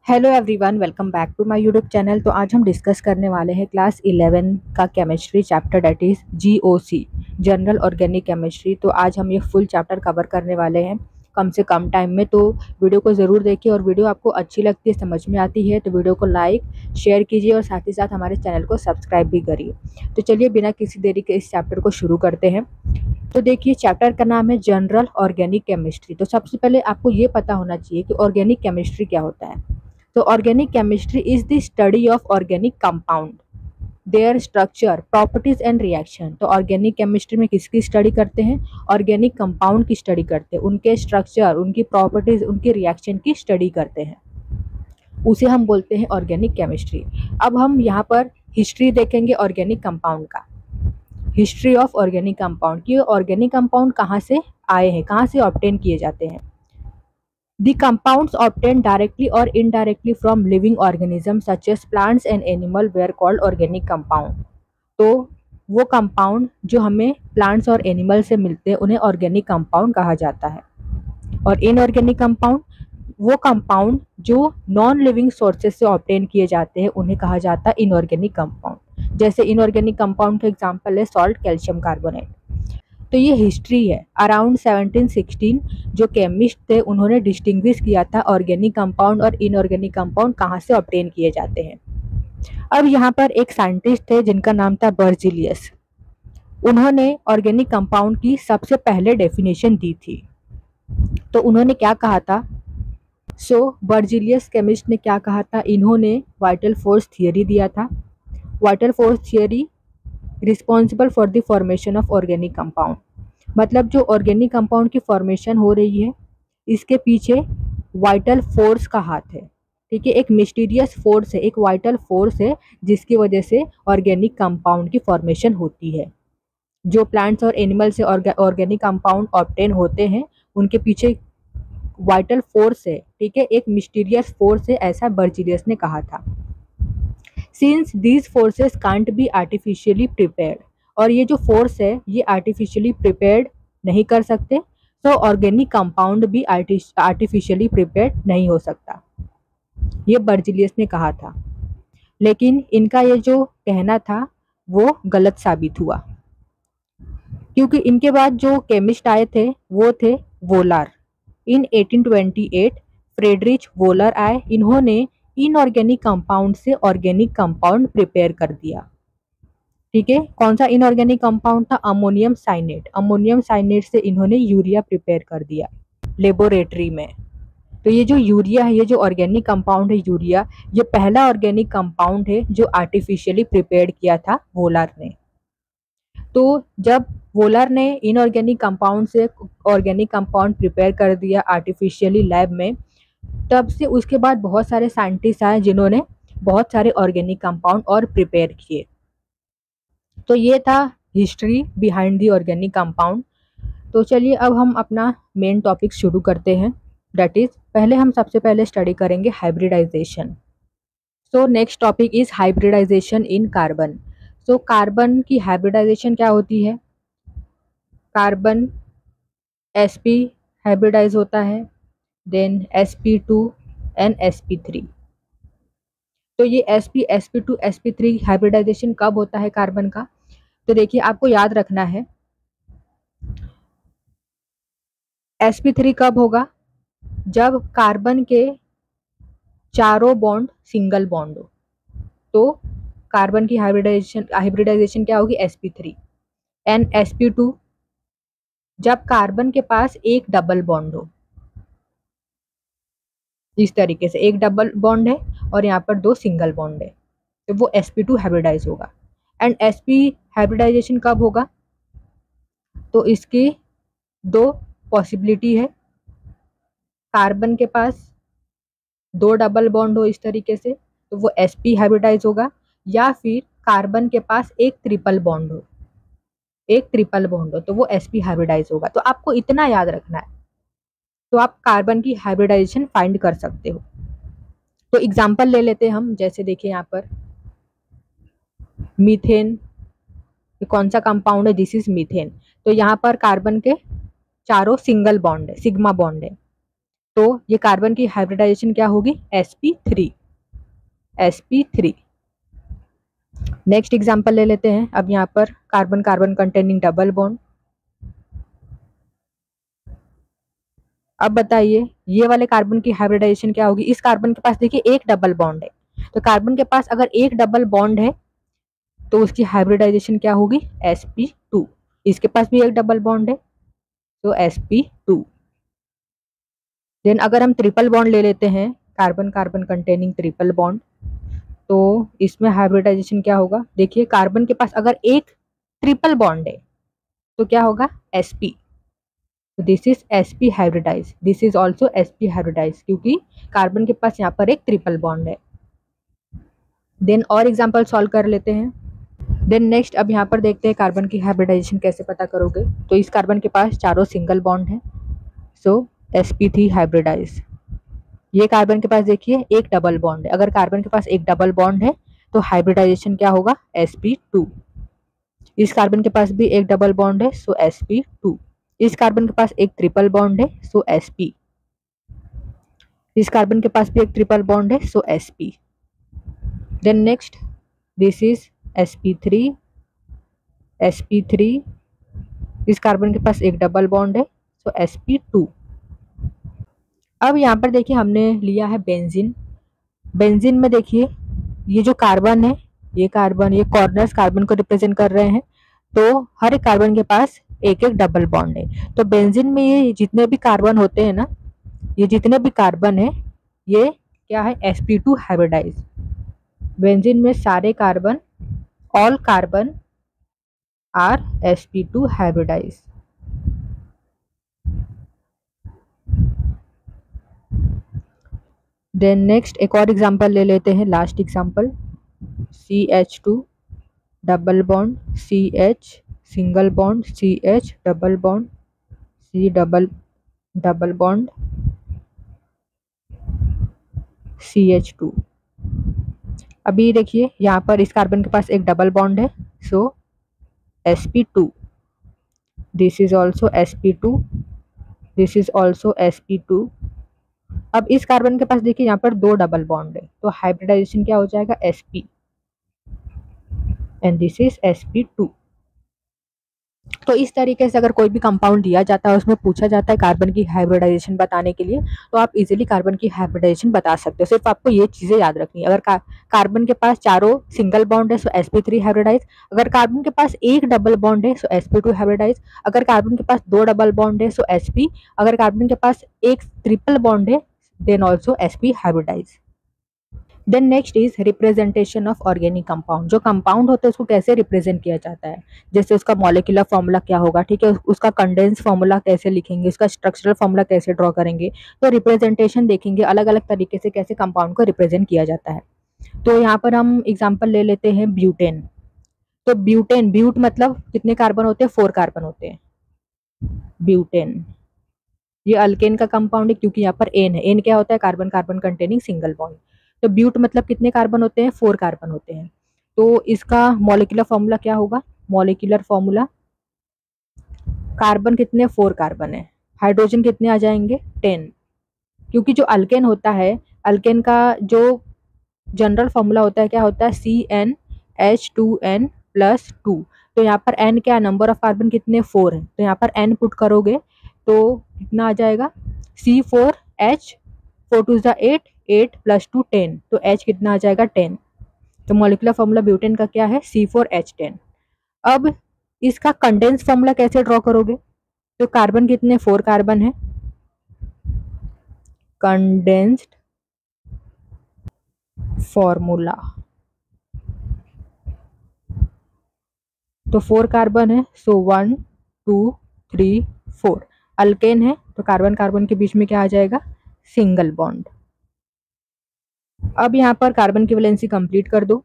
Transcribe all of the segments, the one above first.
Hello everyone, welcome back to my YouTube channel. तो आज हम डिस्कस करने वाले हैं क्लास 11 का chemistry chapter, that is GOC, general organic chemistry. तो आज हम ये फुल चैप्टर कवर करने वाले हैं कम से कम टाइम में। तो वीडियो को ज़रूर देखिए, और वीडियो आपको अच्छी लगती है, समझ में आती है तो वीडियो को लाइक शेयर कीजिए और साथ ही साथ हमारे चैनल को सब्सक्राइब भी करिए। तो चलिए बिना किसी देरी के इस चैप्टर को शुरू करते हैं। तो देखिए, चैप्टर का नाम है जनरल ऑर्गेनिक केमिस्ट्री। तो सबसे पहले आपको ये पता होना चाहिए कि ऑर्गेनिक केमिस्ट्री क्या होता है। तो organic chemistry is the study of organic compound, there structure, properties and reaction. तो ऑर्गेनिक केमिस्ट्री में किसकी स्टडी करते हैं? ऑर्गेनिक कंपाउंड की स्टडी करते हैं, उनके स्ट्रक्चर, उनकी प्रॉपर्टीज, उनकी रिएक्शन की स्टडी करते हैं, उसे हम बोलते हैं ऑर्गेनिक केमिस्ट्री। अब हम यहाँ पर हिस्ट्री देखेंगे ऑर्गेनिक कंपाउंड का, हिस्ट्री ऑफ ऑर्गेनिक कंपाउंड की। ऑर्गेनिक कंपाउंड कहाँ से आए हैं, कहाँ से ऑब्टेन किए जाते हैं। The compounds obtained directly or indirectly from living organisms such as plants and animal were called organic compound। तो वो कंपाउंड जो हमें प्लांट्स और एनिमल से मिलते हैं उन्हें ऑर्गेनिक कंपाउंड कहा जाता है। और इनऑर्गेनिक कंपाउंड, वो कंपाउंड जो नॉन लिविंग सोर्सेज से ऑब्टेन किए जाते हैं उन्हें कहा जाता है इनऑर्गेनिक कंपाउंड। जैसे इनऑर्गेनिक कंपाउंड का एग्जांपल है सॉल्ट, कैल्शियम कार्बोनेट। तो ये हिस्ट्री है। अराउंड 1716 जो केमिस्ट थे उन्होंने डिस्टिंग्विश किया था ऑर्गेनिक कंपाउंड और इनऑर्गेनिक कंपाउंड कहाँ से ऑब्टेन किए जाते हैं। अब यहाँ पर एक साइंटिस्ट थे जिनका नाम था बर्जिलियस। उन्होंने ऑर्गेनिक कंपाउंड की सबसे पहले डेफिनेशन दी थी। तो उन्होंने क्या कहा था? बर्जिलियस केमिस्ट ने क्या कहा था? इन्होंने वाइटल फोर्स थियरी दिया था। Vital force theory responsible for the formation of organic compound. मतलब जो ऑर्गेनिक कंपाउंड की फॉर्मेशन हो रही है इसके पीछे वाइटल फोर्स का हाथ है। ठीक है, एक मिस्टीरियस फोर्स है, एक वाइटल फोर्स है जिसकी वजह से ऑर्गेनिक कंपाउंड की फॉर्मेशन होती है। जो प्लांट्स और एनिमल से ऑर्गेनिक कंपाउंड ऑब्टेन होते हैं उनके पीछे वाइटल फोर्स है। ठीक है, एक मिस्टीरियस फोर्स है, ऐसा बर्जिलियस ने कहा था। Since these forces can't be artificially prepared, और ये जो फोर्स है ये आर्टिफिशियली प्रिपेयर्ड नहीं कर सकते, तो ऑर्गेनिक कंपाउंड भी आर्टिफिशियली प्रिपेयर्ड नहीं हो सकता, ये बर्जिलियस ने कहा था। लेकिन इनका ये जो कहना था वो गलत साबित हुआ, क्योंकि इनके बाद जो केमिस्ट आए थे वो थे वोलार। इन 1828 फ्रेडरिच वोलर आए। इन्होंने इनऑर्गेनिक कंपाउंड से ऑर्गेनिक कंपाउंड प्रिपेयर कर दिया। ठीक है, कौन सा इनऑर्गेनिक कंपाउंड था? Ammonium cyanate. अमोनियम साइनेट से इन्होंने यूरिया प्रिपेयर कर दिया लेबोरेटरी में। तो ये जो यूरिया है, ये जो ऑर्गेनिक कंपाउंड है यूरिया, ये पहला ऑर्गेनिक कंपाउंड है जो आर्टिफिशियली प्रिपेयर किया था वोलर ने। तो जब वोलर ने इनऑर्गेनिक कंपाउंड से ऑर्गेनिक कंपाउंड प्रिपेयर कर दिया आर्टिफिशियली लैब में, तब से उसके बाद बहुत सारे साइंटिस्ट आए जिन्होंने बहुत सारे ऑर्गेनिक कंपाउंड और प्रिपेयर किए। तो ये था history behind the organic compound. तो चलिए अब हम अपना मेन टॉपिक शुरू करते हैं, दैट इज पहले हम सबसे पहले स्टडी करेंगे hybridization. So next topic is hybridization in carbon. So carbon की हाइब्रिडाइजेशन क्या होती है? कार्बन sp हाइब्रिडाइज होता है, देन sp2 एंड sp3। तो ये sp2 sp3 हाइब्रिडाइजेशन कब होता है कार्बन का? तो देखिए, आपको याद रखना है sp3 कब होगा? जब कार्बन के चारों बॉन्ड सिंगल बॉन्ड हो, तो कार्बन की हाइब्रिडाइजेशन क्या होगी? sp3। एंड sp2 जब कार्बन के पास एक डबल बॉन्ड हो, इस तरीके से एक डबल बॉन्ड है और यहाँ पर दो सिंगल बॉन्ड है, तो वो sp2 हाइब्रिडाइज होगा। एंड sp हाइब्रिडाइजेशन कब होगा? तो इसकी दो पॉसिबिलिटी है। कार्बन के पास दो डबल बॉन्ड हो इस तरीके से, तो वो sp हाइब्रिडाइज होगा, या फिर कार्बन के पास एक ट्रिपल बॉन्ड हो, एक ट्रिपल बॉन्ड हो, तो वो sp हाइब्रिडाइज होगा। तो आपको इतना याद रखना है, तो आप कार्बन की हाइब्रिडाइजेशन फाइंड कर सकते हो। तो एग्जांपल ले लेते हैं हम, जैसे देखिए यहाँ पर मीथेन, ये कौन सा कंपाउंड है? This is methane. तो यहाँ पर कार्बन के चारों सिंगल बॉन्ड है, सिग्मा बॉन्ड है। तो ये कार्बन की हाइब्रिडाइजेशन क्या होगी, sp3। नेक्स्ट एग्जांपल ले लेते हैं। अब यहाँ पर carbon carbon containing double bond. अब बताइए ये वाले कार्बन की हाइब्रिडाइजेशन क्या होगी। इस कार्बन के पास देखिए एक डबल बॉन्ड है, तो कार्बन के पास अगर एक डबल बॉन्ड है तो उसकी हाइब्रिडाइजेशन क्या होगी, sp2। इसके पास भी एक डबल बॉन्ड है तो sp2। देन अगर हम ट्रिपल बॉन्ड ले लेते हैं, carbon carbon containing triple bond, तो इसमें हाइब्रिडाइजेशन क्या होगा। देखिए कार्बन के पास अगर एक ट्रिपल बॉन्ड है तो क्या होगा, sp। तो this is sp hybridize, this is also sp hybridize, क्योंकि कार्बन के पास यहाँ पर एक ट्रिपल बॉन्ड है। देन और एग्जाम्पल सॉल्व कर लेते हैं। देन नेक्स्ट अब यहाँ पर देखते हैं कार्बन की हाइब्रिडाइजेशन कैसे पता करोगे। तो इस कार्बन के पास चारों सिंगल बॉन्ड है, सो sp3 हाइब्रिडाइज। ये कार्बन के पास देखिए एक डबल बॉन्ड है, अगर कार्बन के पास एक डबल बॉन्ड है तो हाइब्रिडाइजेशन क्या होगा, sp2। इस कार्बन के पास भी एक डबल बॉन्ड है, सो sp2। इस कार्बन के पास एक ट्रिपल बॉन्ड है, सो sp। इस कार्बन के पास भी एक ट्रिपल बॉन्ड है, so sp। Then next this is sp3। इस कार्बन के पास एक डबल बॉन्ड है, सो sp2। अब यहाँ पर देखिए हमने लिया है बेंजीन। बेंजीन में देखिए ये जो कार्बन है, ये कॉर्नर्स कार्बन को रिप्रेजेंट कर रहे हैं, तो हर एक कार्बन के पास एक एक डबल बॉन्ड है। तो बेंजीन में ये जितने भी कार्बन होते हैं ना, ये जितने भी कार्बन है ये क्या है, sp2 हाइब्रिडाइज। बेंजीन में सारे carbon, all carbon are sp2 hybridize. Then next एक और एग्जांपल ले लेते हैं, last example, CH2 double bond CH, single bond CH, double bond C, double bond CH2। अभी देखिए यहाँ पर इस कार्बन के पास एक डबल बॉन्ड है, सो sp2। This is also sp2, this is also sp2। अब इस कार्बन के पास देखिए यहाँ पर दो डबल बॉन्ड है, तो हाइब्रिडाइजेशन क्या हो जाएगा, sp, and this is sp2। तो इस तरीके से अगर कोई भी कंपाउंड दिया जाता है, उसमें पूछा जाता है कार्बन की हाइब्रिडाइजेशन बताने के लिए, तो आप इजीली कार्बन की हाइब्रिडाइजेशन बता सकते हो। सिर्फ आपको ये चीजें याद रखनी है। अगर कार्बन के पास चारों सिंगल बॉन्ड है सो sp3 हाइब्रिडाइज। अगर कार्बन के पास एक डबल बॉन्ड है सो sp2 हाइब्रिडाइज। अगर कार्बन के पास दो डबल बॉन्ड है सो sp। अगर कार्बन के पास एक ट्रिपल बॉन्ड है then also sp hybridize. Then next is representation of organic compound. जो कंपाउंड होता है उसको कैसे रिप्रेजेंट किया जाता है, जैसे उसका मॉलिक्यूलर फॉर्मूला क्या होगा, ठीक है, उसका कंडेंस फॉर्मूला कैसे लिखेंगे, उसका स्ट्रक्चरल फॉर्मूला कैसे ड्रॉ करेंगे। तो रिप्रेजेंटेशन देखेंगे अलग अलग तरीके से कैसे कंपाउंड को रिप्रेजेंट किया जाता है। तो यहाँ पर हम एग्जाम्पल ले लेते हैं ब्यूटेन। तो ब्यूटेन, ब्यूट मतलब कितने कार्बन होते हैं, 4 कार्बन होते हैं ब्यूटेन। ये अल्केन का कंपाउंड है क्योंकि यहाँ पर एन है। एन क्या होता है, carbon carbon containing single bond. तो ब्यूट मतलब कितने कार्बन होते हैं, 4 कार्बन होते हैं। तो इसका मॉलिक्यूलर फॉर्मूला क्या होगा, मॉलिक्यूलर फॉर्मूला, कार्बन कितने, 4 कार्बन है, हाइड्रोजन कितने आ जाएंगे, 10। क्योंकि जो अल्केन होता है, अल्केन का जो जनरल फॉर्मूला होता है क्या होता है, CnH2n+2। तो यहाँ पर n क्या, नंबर ऑफ कार्बन कितने, 4 है, तो यहाँ पर n पुट करोगे तो कितना आ जाएगा, C4H, 4 2 8, 8 + 2 10, तो H कितना आ जाएगा, 10। तो मॉलिक्यूलर फॉर्मूला ब्यूटेन का क्या है, C4H10। अब इसका कंडेंस फॉर्मूला कैसे ड्रॉ करोगे, तो कार्बन कितने, 4 कार्बन है, कंडेंस्ड फॉर्मूला, तो 4 कार्बन है, सो 1 2 3 4। अल्केन है तो कार्बन कार्बन के बीच में क्या आ जाएगा, सिंगल बॉन्ड। अब यहाँ पर कार्बन की वैलेंसी कंप्लीट कर दो।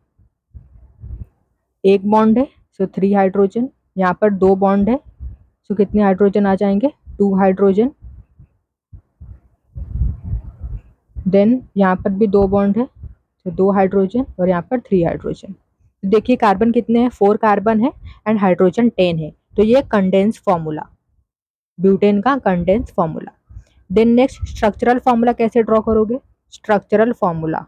एक बॉन्ड है सो 3 हाइड्रोजन, यहाँ पर 2 बॉन्ड है सो कितने हाइड्रोजन आ जाएंगे, 2 हाइड्रोजन। देन यहाँ पर भी 2 बॉन्ड है तो 2 हाइड्रोजन, और यहाँ पर 3 हाइड्रोजन। देखिए कार्बन कितने हैं, 4 कार्बन है एंड हाइड्रोजन 10 है। तो ये कंडेंस फॉर्मूला, ब्यूटेन का condense formula. Then next structural formula कैसे ड्रॉ करोगे? स्ट्रक्चरल फॉर्मूला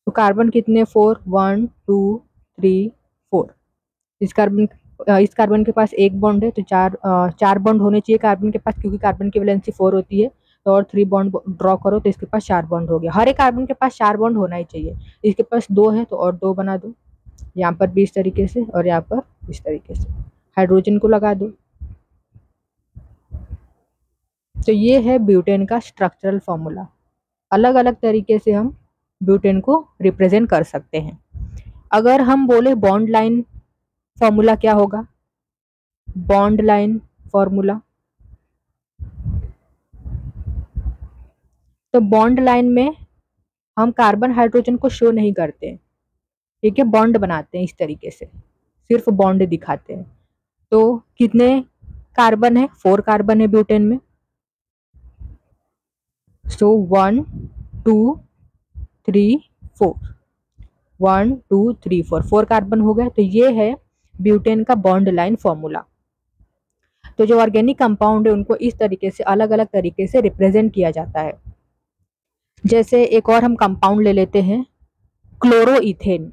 तो कार्बन कितने? 4, 1 2 3 4। इस कार्बन के पास एक बॉन्ड है तो चार बॉन्ड होने चाहिए कार्बन के पास, क्योंकि कार्बन की वैलेंसी 4 होती है। तो और 3 बॉन्ड ड्रॉ करो तो इसके पास 4 बॉन्ड हो गया। हर एक कार्बन के पास 4 बॉन्ड होना ही चाहिए। इसके पास 2 है तो और 2 बना दो, यहाँ पर भी इस तरीके से और यहाँ पर इस तरीके से। हाइड्रोजन को लगा दो। तो ये है ब्यूटेन का स्ट्रक्चरल फॉर्मूला। अलग अलग तरीके से हम ब्यूटेन को रिप्रेजेंट कर सकते हैं। अगर हम बोले बॉन्ड लाइन फॉर्मूला क्या होगा? बॉन्ड लाइन फॉर्मूला, तो बॉन्ड लाइन में हम कार्बन हाइड्रोजन को शो नहीं करते, ठीक है, बॉन्ड बनाते हैं इस तरीके से, सिर्फ बॉन्ड दिखाते हैं। तो कितने कार्बन है? 4 कार्बन है ब्यूटेन में। सो 1 2 3 4, 1 2 3 4 कार्बन हो गए। तो ये है ब्यूटेन का बॉन्ड लाइन फॉर्मूला। तो जो ऑर्गेनिक कंपाउंड है उनको इस तरीके से अलग अलग तरीके से रिप्रेजेंट किया जाता है। जैसे एक और हम कंपाउंड ले लेते हैं, क्लोरोइथेन।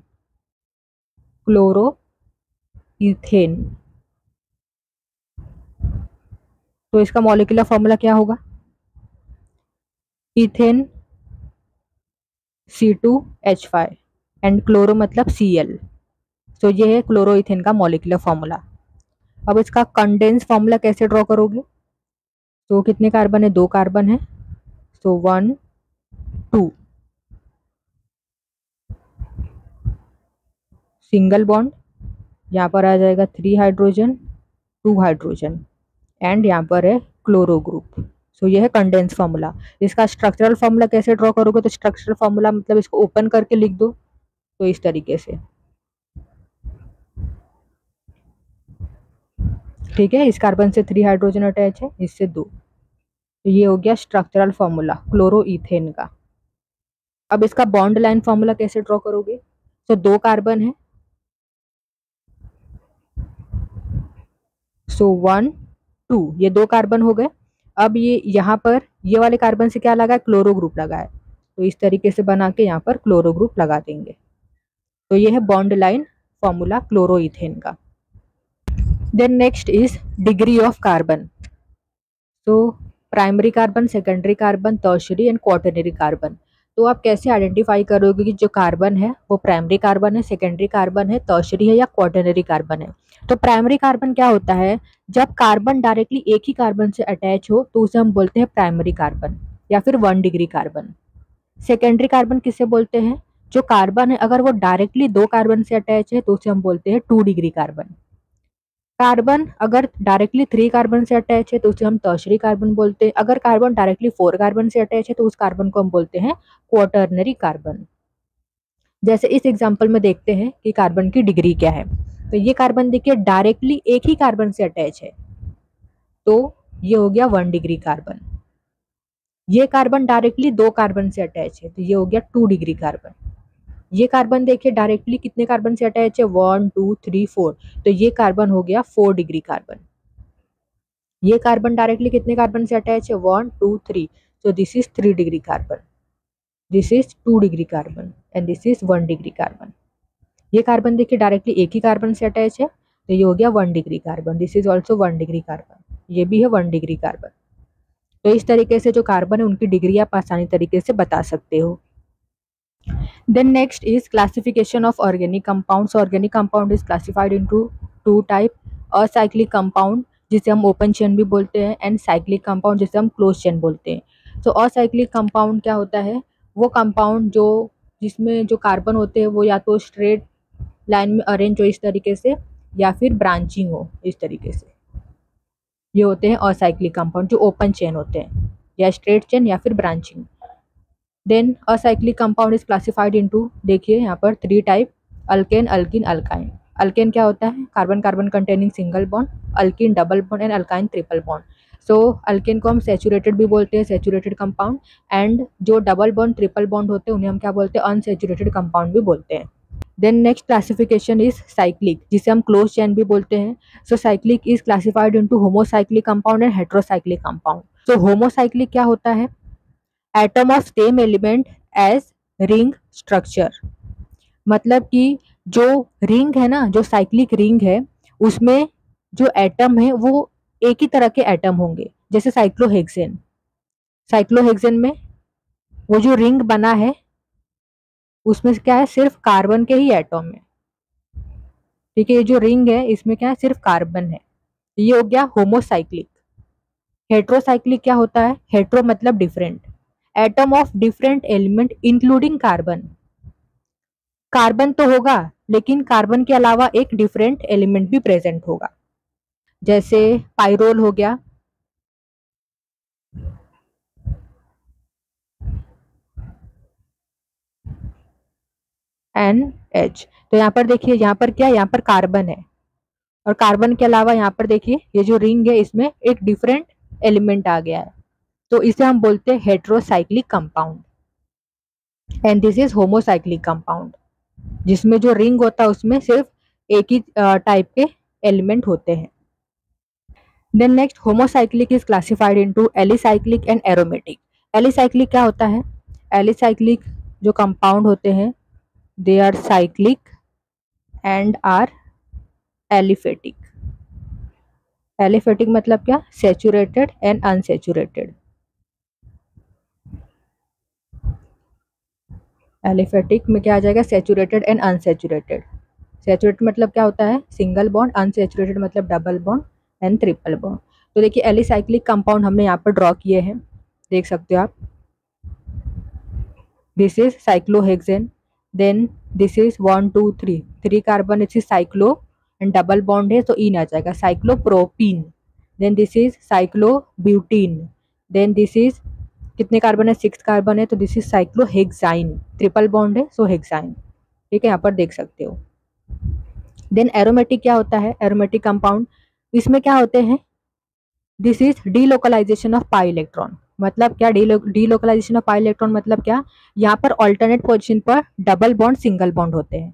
क्लोरोइथेन, तो इसका मॉलिक्यूलर फॉर्मूला क्या होगा? इथेन C2H5 एंड क्लोरो मतलब Cl। तो ये है क्लोरोइथेन का मॉलिक्यूलर फॉर्मूला। अब इसका कंडेंस फॉर्मूला कैसे ड्रॉ करोगे? तो कितने कार्बन है? 2 कार्बन है। तो 1 2 सिंगल बॉन्ड, यहाँ पर आ जाएगा 3 हाइड्रोजन 2 हाइड्रोजन एंड यहाँ पर है क्लोरो ग्रुप। सो ये है कंडेंस फार्मूला। इसका स्ट्रक्चरल फार्मूला कैसे ड्रॉ करोगे? तो स्ट्रक्चरल फार्मूला मतलब इसको ओपन करके लिख दो, तो इस तरीके से, ठीक है। इस कार्बन से 3 हाइड्रोजन अटैच है, इससे 2। तो ये हो गया स्ट्रक्चरल फार्मूला क्लोरोइथेन का। अब इसका बॉन्ड लाइन फार्मूला कैसे ड्रॉ करोगे? तो 2 कार्बन है, सो 1 2, ये 2 कार्बन हो गए। अब ये यहाँ पर ये वाले कार्बन से क्या लगा है? क्लोरो ग्रुप लगा है। तो इस तरीके से बना के यहाँ पर क्लोरो ग्रुप लगा देंगे। तो ये है बॉन्ड लाइन फॉर्मूला क्लोरोइथेन का। Then next is degree of carbon. तो primary carbon, secondary carbon, tertiary and quaternary carbon. तो आप कैसे आइडेंटिफाई करोगे कि जो कार्बन है वो प्राइमरी कार्बन है, सेकेंडरी कार्बन है, टर्शियरी है या क्वाटरनरी कार्बन है? तो प्राइमरी कार्बन क्या होता है? जब कार्बन डायरेक्टली एक ही कार्बन से अटैच हो तो उसे हम बोलते हैं प्राइमरी कार्बन या फिर 1 डिग्री कार्बन। सेकेंडरी कार्बन किसे बोलते हैं? जो कार्बन है अगर वो डायरेक्टली 2 कार्बन से अटैच है तो उसे हम बोलते हैं 2 डिग्री कार्बन। कार्बन अगर डायरेक्टली 3 कार्बन से अटैच है तो उसे हम टर्शियरी कार्बन बोलते हैं। अगर कार्बन डायरेक्टली 4 कार्बन से अटैच है तो उस कार्बन को हम बोलते हैं क्वाटरनरी कार्बन। जैसे इस एग्जांपल में देखते हैं कि कार्बन की डिग्री क्या है। तो ये कार्बन देखिए डायरेक्टली एक ही कार्बन से अटैच है, तो ये हो गया 1 डिग्री कार्बन। ये कार्बन डायरेक्टली 2 कार्बन से अटैच है तो ये हो गया 2 डिग्री कार्बन। ये कार्बन देखिए डायरेक्टली कितने कार्बन से अटैच है? 1 2 3 4, तो ये कार्बन हो गया 4 डिग्री कार्बन। ये कार्बन डायरेक्टली कितने कार्बन से अटैच है? 1 2 3, so this is 3 degree carbon, this is 2 degree carbon and this is 1 degree carbon. ये कार्बन देखिए डायरेक्टली एक ही कार्बन से अटैच है तो ये हो गया 1 degree carbon, this is also 1 degree carbon, ये भी है 1 डिग्री कार्बन। तो इस तरीके से जो कार्बन है उनकी डिग्री आप आसानी तरीके से बता सकते हो। Then next is classification of organic compounds. Organic compound is classified into 2 type, acyclic compound जिसे हम ओपन चेन भी बोलते हैं एंड साइक्लिक कंपाउंड जिसे हम क्लोज चेन बोलते हैं। तो असाइक्लिक कंपाउंड क्या होता है? वो कंपाउंड जो जिसमें जो कार्बन होते हैं वो या तो स्ट्रेट लाइन में अरेंज हो इस तरीके से या फिर ब्रांचिंग हो इस तरीके से, ये होते हैं असाइक्लिक कंपाउंड जो ओपन चेन होते हैं, या स्ट्रेट चेन या फिर branching. Then acyclic compound is classified into, देखिए यहाँ पर 3 type, alkane, alkene, alkyne. Alkane क्या होता है? Carbon carbon containing single bond, alkene double bond and alkyne triple bond. So alkane को हम सैचुरेटेड भी बोलते हैं, सैचुरेटेड कंपाउंड, एंड जो डबल बॉन्ड ट्रिपल बॉन्ड होते हैं उन्हें हम क्या बोलते हैं? अनसैचुरेटेड कंपाउंड भी बोलते हैं। Then next classification is cyclic, जिसे हम क्लोज चेन भी बोलते हैं. So cyclic is classified into homocyclic compound and heterocyclic compound. So homocyclic क्या होता है? Atom of same element as ring structure. मतलब कि जो रिंग है ना, जो साइक्लिक रिंग है, उसमें जो एटम है वो एक ही तरह के एटम होंगे. जैसे साइक्लोहेक्सेन, साइक्लोहेक्सेन में वो जो रिंग बना है उसमें क्या है, सिर्फ कार्बन के ही एटम है. ठीक है, ये जो रिंग है इसमें क्या है, सिर्फ कार्बन है. ये हो गया होमोसाइक्लिक. हेट्रोसाइक्लिक क्या होता है? हेट्रो मतलब different, atom of different element including carbon. Carbon तो होगा लेकिन कार्बन के अलावा एक डिफरेंट एलिमेंट भी प्रेजेंट होगा. जैसे पाइरोल हो गया, NH. तो यहाँ पर देखिए, यहाँ पर क्या है, यहाँ पर कार्बन है और कार्बन के अलावा यहाँ पर देखिए ये जो रिंग है इसमें एक डिफरेंट एलिमेंट आ गया है. तो इसे हम बोलते हैं heterocyclic compound. And this is homocyclic compound, जिसमें जो रिंग होता है उसमें सिर्फ एक ही टाइप के एलिमेंट होते हैं. Then next, homocyclic is classified into alicyclic and aromatic. Alicyclic क्या होता है? एलिसाइक्लिक जो कंपाउंड होते हैं they are cyclic and are aliphatic. Aliphatic मतलब क्या? Saturated and unsaturated. एलिफेटिक में क्या आ जाएगा? Saturated and unsaturated. सैचुरेटेड मतलब क्या होता है? Single bond. अनसैचुरेटेड मतलब double bond and triple bond. तो देखिए एलिसाइक्लिक कंपाउंड हमने यहाँ पर ड्रॉ किए हैं, देख सकते हो आप. This is cyclohexane. Then this is 1 2 3 3 carbon, it is cyclo and double bond है तो इन आ जाएगा cyclopropene. Then this is cyclobutene. Then this is कितने कार्बन है? 6 कार्बन है तो this is cyclohexyne. Triple bond है सो हेक्साइन. ठीक है, यहाँ पर देख सकते हो. देन एरोमेटिक क्या होता है? एरोमेटिक कंपाउंड, इसमें क्या होते हैं? This is delocalization of pi electron. मतलब क्या? डीलोकलाइजेशन ऑफ पाई इलेक्ट्रॉन मतलब क्या? यहाँ पर ऑल्टरनेट पोजीशन पर डबल बॉन्ड सिंगल बॉन्ड होते हैं.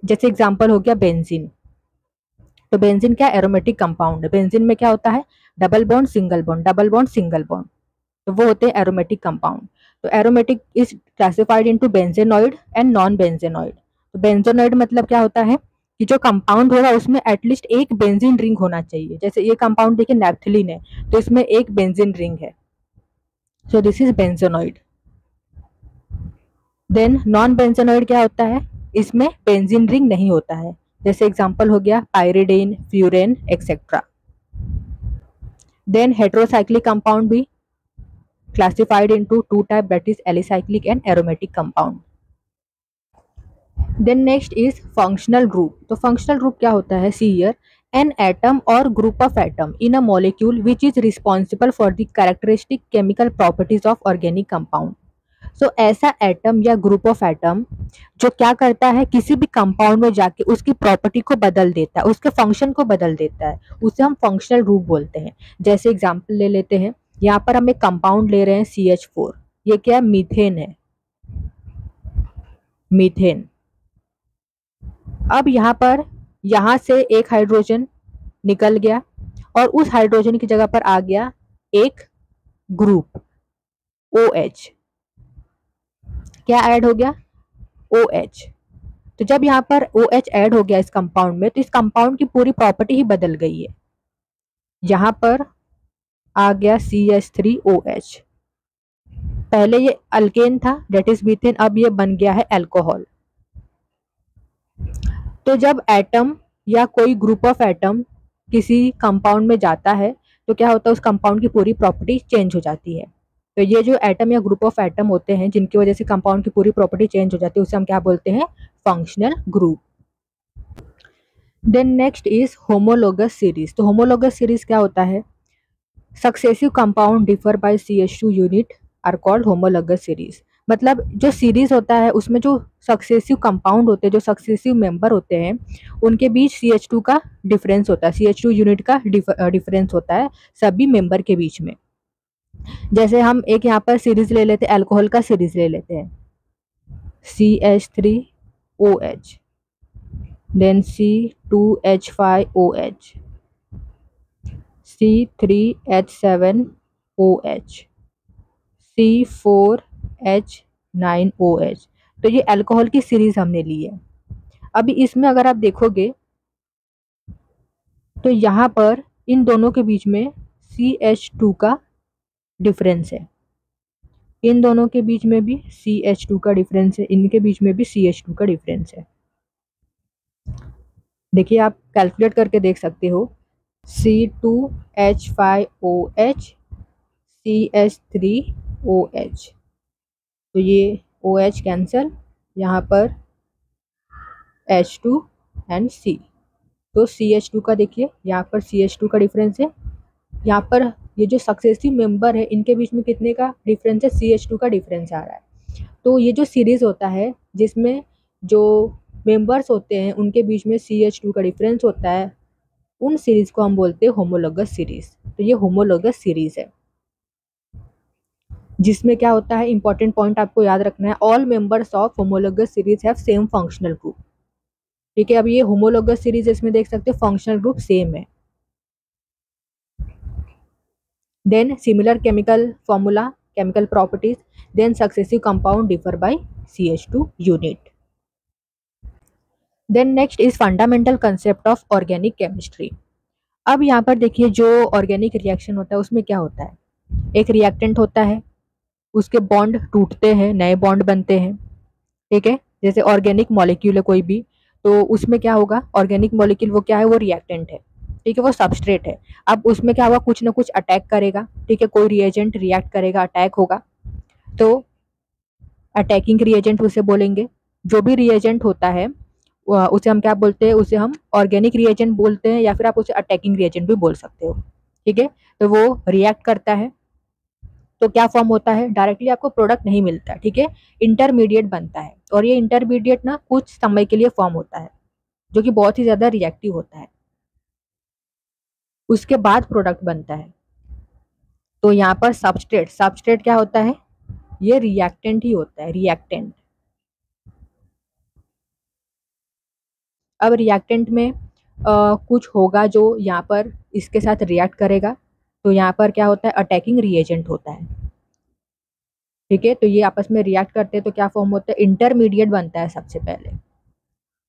जैसे एग्जांपल हो गया बेंजीन. तो बेंजीन क्या? एरोमेटिक कंपाउंड है. बेंजीन में क्या होता है? Double bond single bond, double bond single bond. तो वो होते हैं एरोमेटिक कंपाउंड. तो aromatic is classified into benzenoid and non benzenoid. तो बेंजेनॉइड मतलब क्या होता है कि जो कंपाउंड होगा उसमें एटलीस्ट एक बेंजीन रिंग होना चाहिए. जैसे ये कंपाउंड देखिए नैप्थलीन है तो इसमें एक बेंजीन रिंग है. So this is benzenoid. Then non benzenoid क्या होता है? इसमें बेंजीन रिंग नहीं होता है. जैसे एग्जांपल हो गया pyridine, furan etcetera. Then heterocyclic compound भी classified into two type, that is alicyclic and aromatic compound. Then next is functional group. तो functional group क्या होता है? See here, an atom or group of atom in a molecule which is responsible for the characteristic chemical properties of organic compound. So ऐसा atom या group of atom जो क्या करता है, किसी भी कंपाउंड में जाके उसकी प्रॉपर्टी को बदल देता है, उसके फंक्शन को बदल देता है, उसे हम फंक्शनल ग्रुप बोलते हैं. जैसे एग्जांपल ले लेते हैं, यहाँ पर हम एक कंपाउंड ले रहे हैं CH4. ये क्या है? मीथेन है, मीथेन. अब यहाँ पर यहाँ से एक हाइड्रोजन निकल गया और उस हाइड्रोजन की जगह पर आ गया एक ग्रुप OH. क्या ऐड हो गया? OH. तो जब यहाँ पर OH ऐड हो गया इस कंपाउंड में तो इस कंपाउंड की पूरी प्रॉपर्टी ही बदल गई है. यहाँ पर आ गया CH3OH. पहले ये अल्केन था, डेट इज मीथेन, अब ये बन गया है अल्कोहल. तो जब एटम या कोई ग्रुप ऑफ एटम किसी कंपाउंड में जाता है तो क्या होता है? उस कंपाउंड की पूरी प्रॉपर्टी चेंज हो जाती है. तो ये जो एटम या ग्रुप ऑफ एटम होते हैं जिनकी वजह से कंपाउंड की पूरी प्रॉपर्टी चेंज हो जाती है उसे हम क्या बोलते हैं? Functional group. Then next is homologous series. तो होमोलोगस सीरीज क्या होता है? Successive compound differ by CH2 unit are called homologous series. मतलब जो सीरीज होता है उसमें जो सक्सेसिव कंपाउंड होते हैं, जो सक्सेसिव मेंबर होते हैं, उनके बीच CH2 का डिफरेंस होता है, CH2 यूनिट का डिफरेंस होता है सभी मेंबर के बीच में. जैसे हम एक यहाँ पर सीरीज ले लेते हैं, अल्कोहल का सीरीज ले लेते हैं CH3 OH, then C2H5OH, C3H7OH, C4H9OH। तो ये अल्कोहल की सीरीज हमने ली है। अभी इसमें अगर आप देखोगे तो यहाँ पर इन दोनों के बीच में CH2 का डिफरेंस है, इन दोनों के बीच में भी CH2 का डिफरेंस है, इनके बीच में भी CH2 का डिफरेंस है। देखिए आप कैलकुलेट करके देख सकते हो, C2H5OH, CH3OH, तो ये OH कैंसल, यहाँ पर H2 एंड C, तो CH2 का देखिए यहाँ पर CH2 का डिफरेंस है, यहाँ पर ये जो सक्सेसिव मेंबर है इनके बीच में कितने का डिफरेंस है, CH2 का डिफरेंस आ रहा है। तो ये जो सीरीज होता है जिसमें जो मेंबर्स होते हैं उनके बीच में CH2 का डिफरेंस होता है, उन सीरीज को हम बोलते हैं होमोलोगस सीरीज। तो ये होमोलोगस सीरीज है जिसमें क्या होता है, इंपॉर्टेंट पॉइंट आपको याद रखना है, all members of homologous series have same functional group. ठीक है, अब ये होमोलोगस सीरीज इसमें देख सकते हैं फंक्शनल ग्रुप सेम है। Then similar chemical formula, chemical properties, then successive compound differ by CH2 unit. Then next is fundamental concept of organic chemistry. अब यहाँ पर देखिए जो ऑर्गेनिक रिएक्शन होता है उसमें क्या होता है, एक रिएक्टेंट होता है, उसके बॉन्ड टूटते हैं, नए बॉन्ड बनते हैं। ठीक है, जैसे ऑर्गेनिक मॉलिक्यूल है कोई भी, तो उसमें क्या होगा, ऑर्गेनिक मॉलिक्यूल वो क्या है, वो रिएक्टेंट है। ठीक है, वो सबस्ट्रेट है। अब उसमें क्या होगा, कुछ ना कुछ अटैक करेगा। ठीक है, कोई रिएजेंट रिएक्ट करेगा, अटैक होगा, तो अटैकिंग रिएजेंट उसे बोलेंगे। जो भी रिएजेंट होता है उसे हम क्या बोलते हैं, उसे हम ऑर्गेनिक रिएजेंट बोलते हैं, या फिर आप उसे अटैकिंग रिएजेंट भी बोल सकते हो। ठीक है, तो वो रिएक्ट करता है तो क्या फॉर्म होता है, डायरेक्टली आपको प्रोडक्ट नहीं मिलता। ठीक है, इंटरमीडिएट बनता है, और ये इंटरमीडिएट ना कुछ समय के लिए फॉर्म होता है जो कि बहुत ही ज्यादा रिएक्टिव होता है, उसके बाद प्रोडक्ट बनता है। तो यहाँ पर सबस्ट्रेट, सबस्ट्रेट क्या होता है, ये रिएक्टेंट ही होता है, रिएक्टेंट। अब रिएक्टेंट में कुछ होगा जो यहाँ पर इसके साथ रिएक्ट करेगा, तो यहाँ पर क्या होता है, अटैकिंग रिएजेंट होता है। ठीक है, तो ये आपस में रिएक्ट करते हैं तो क्या फॉर्म होता है, इंटरमीडिएट बनता है सबसे पहले।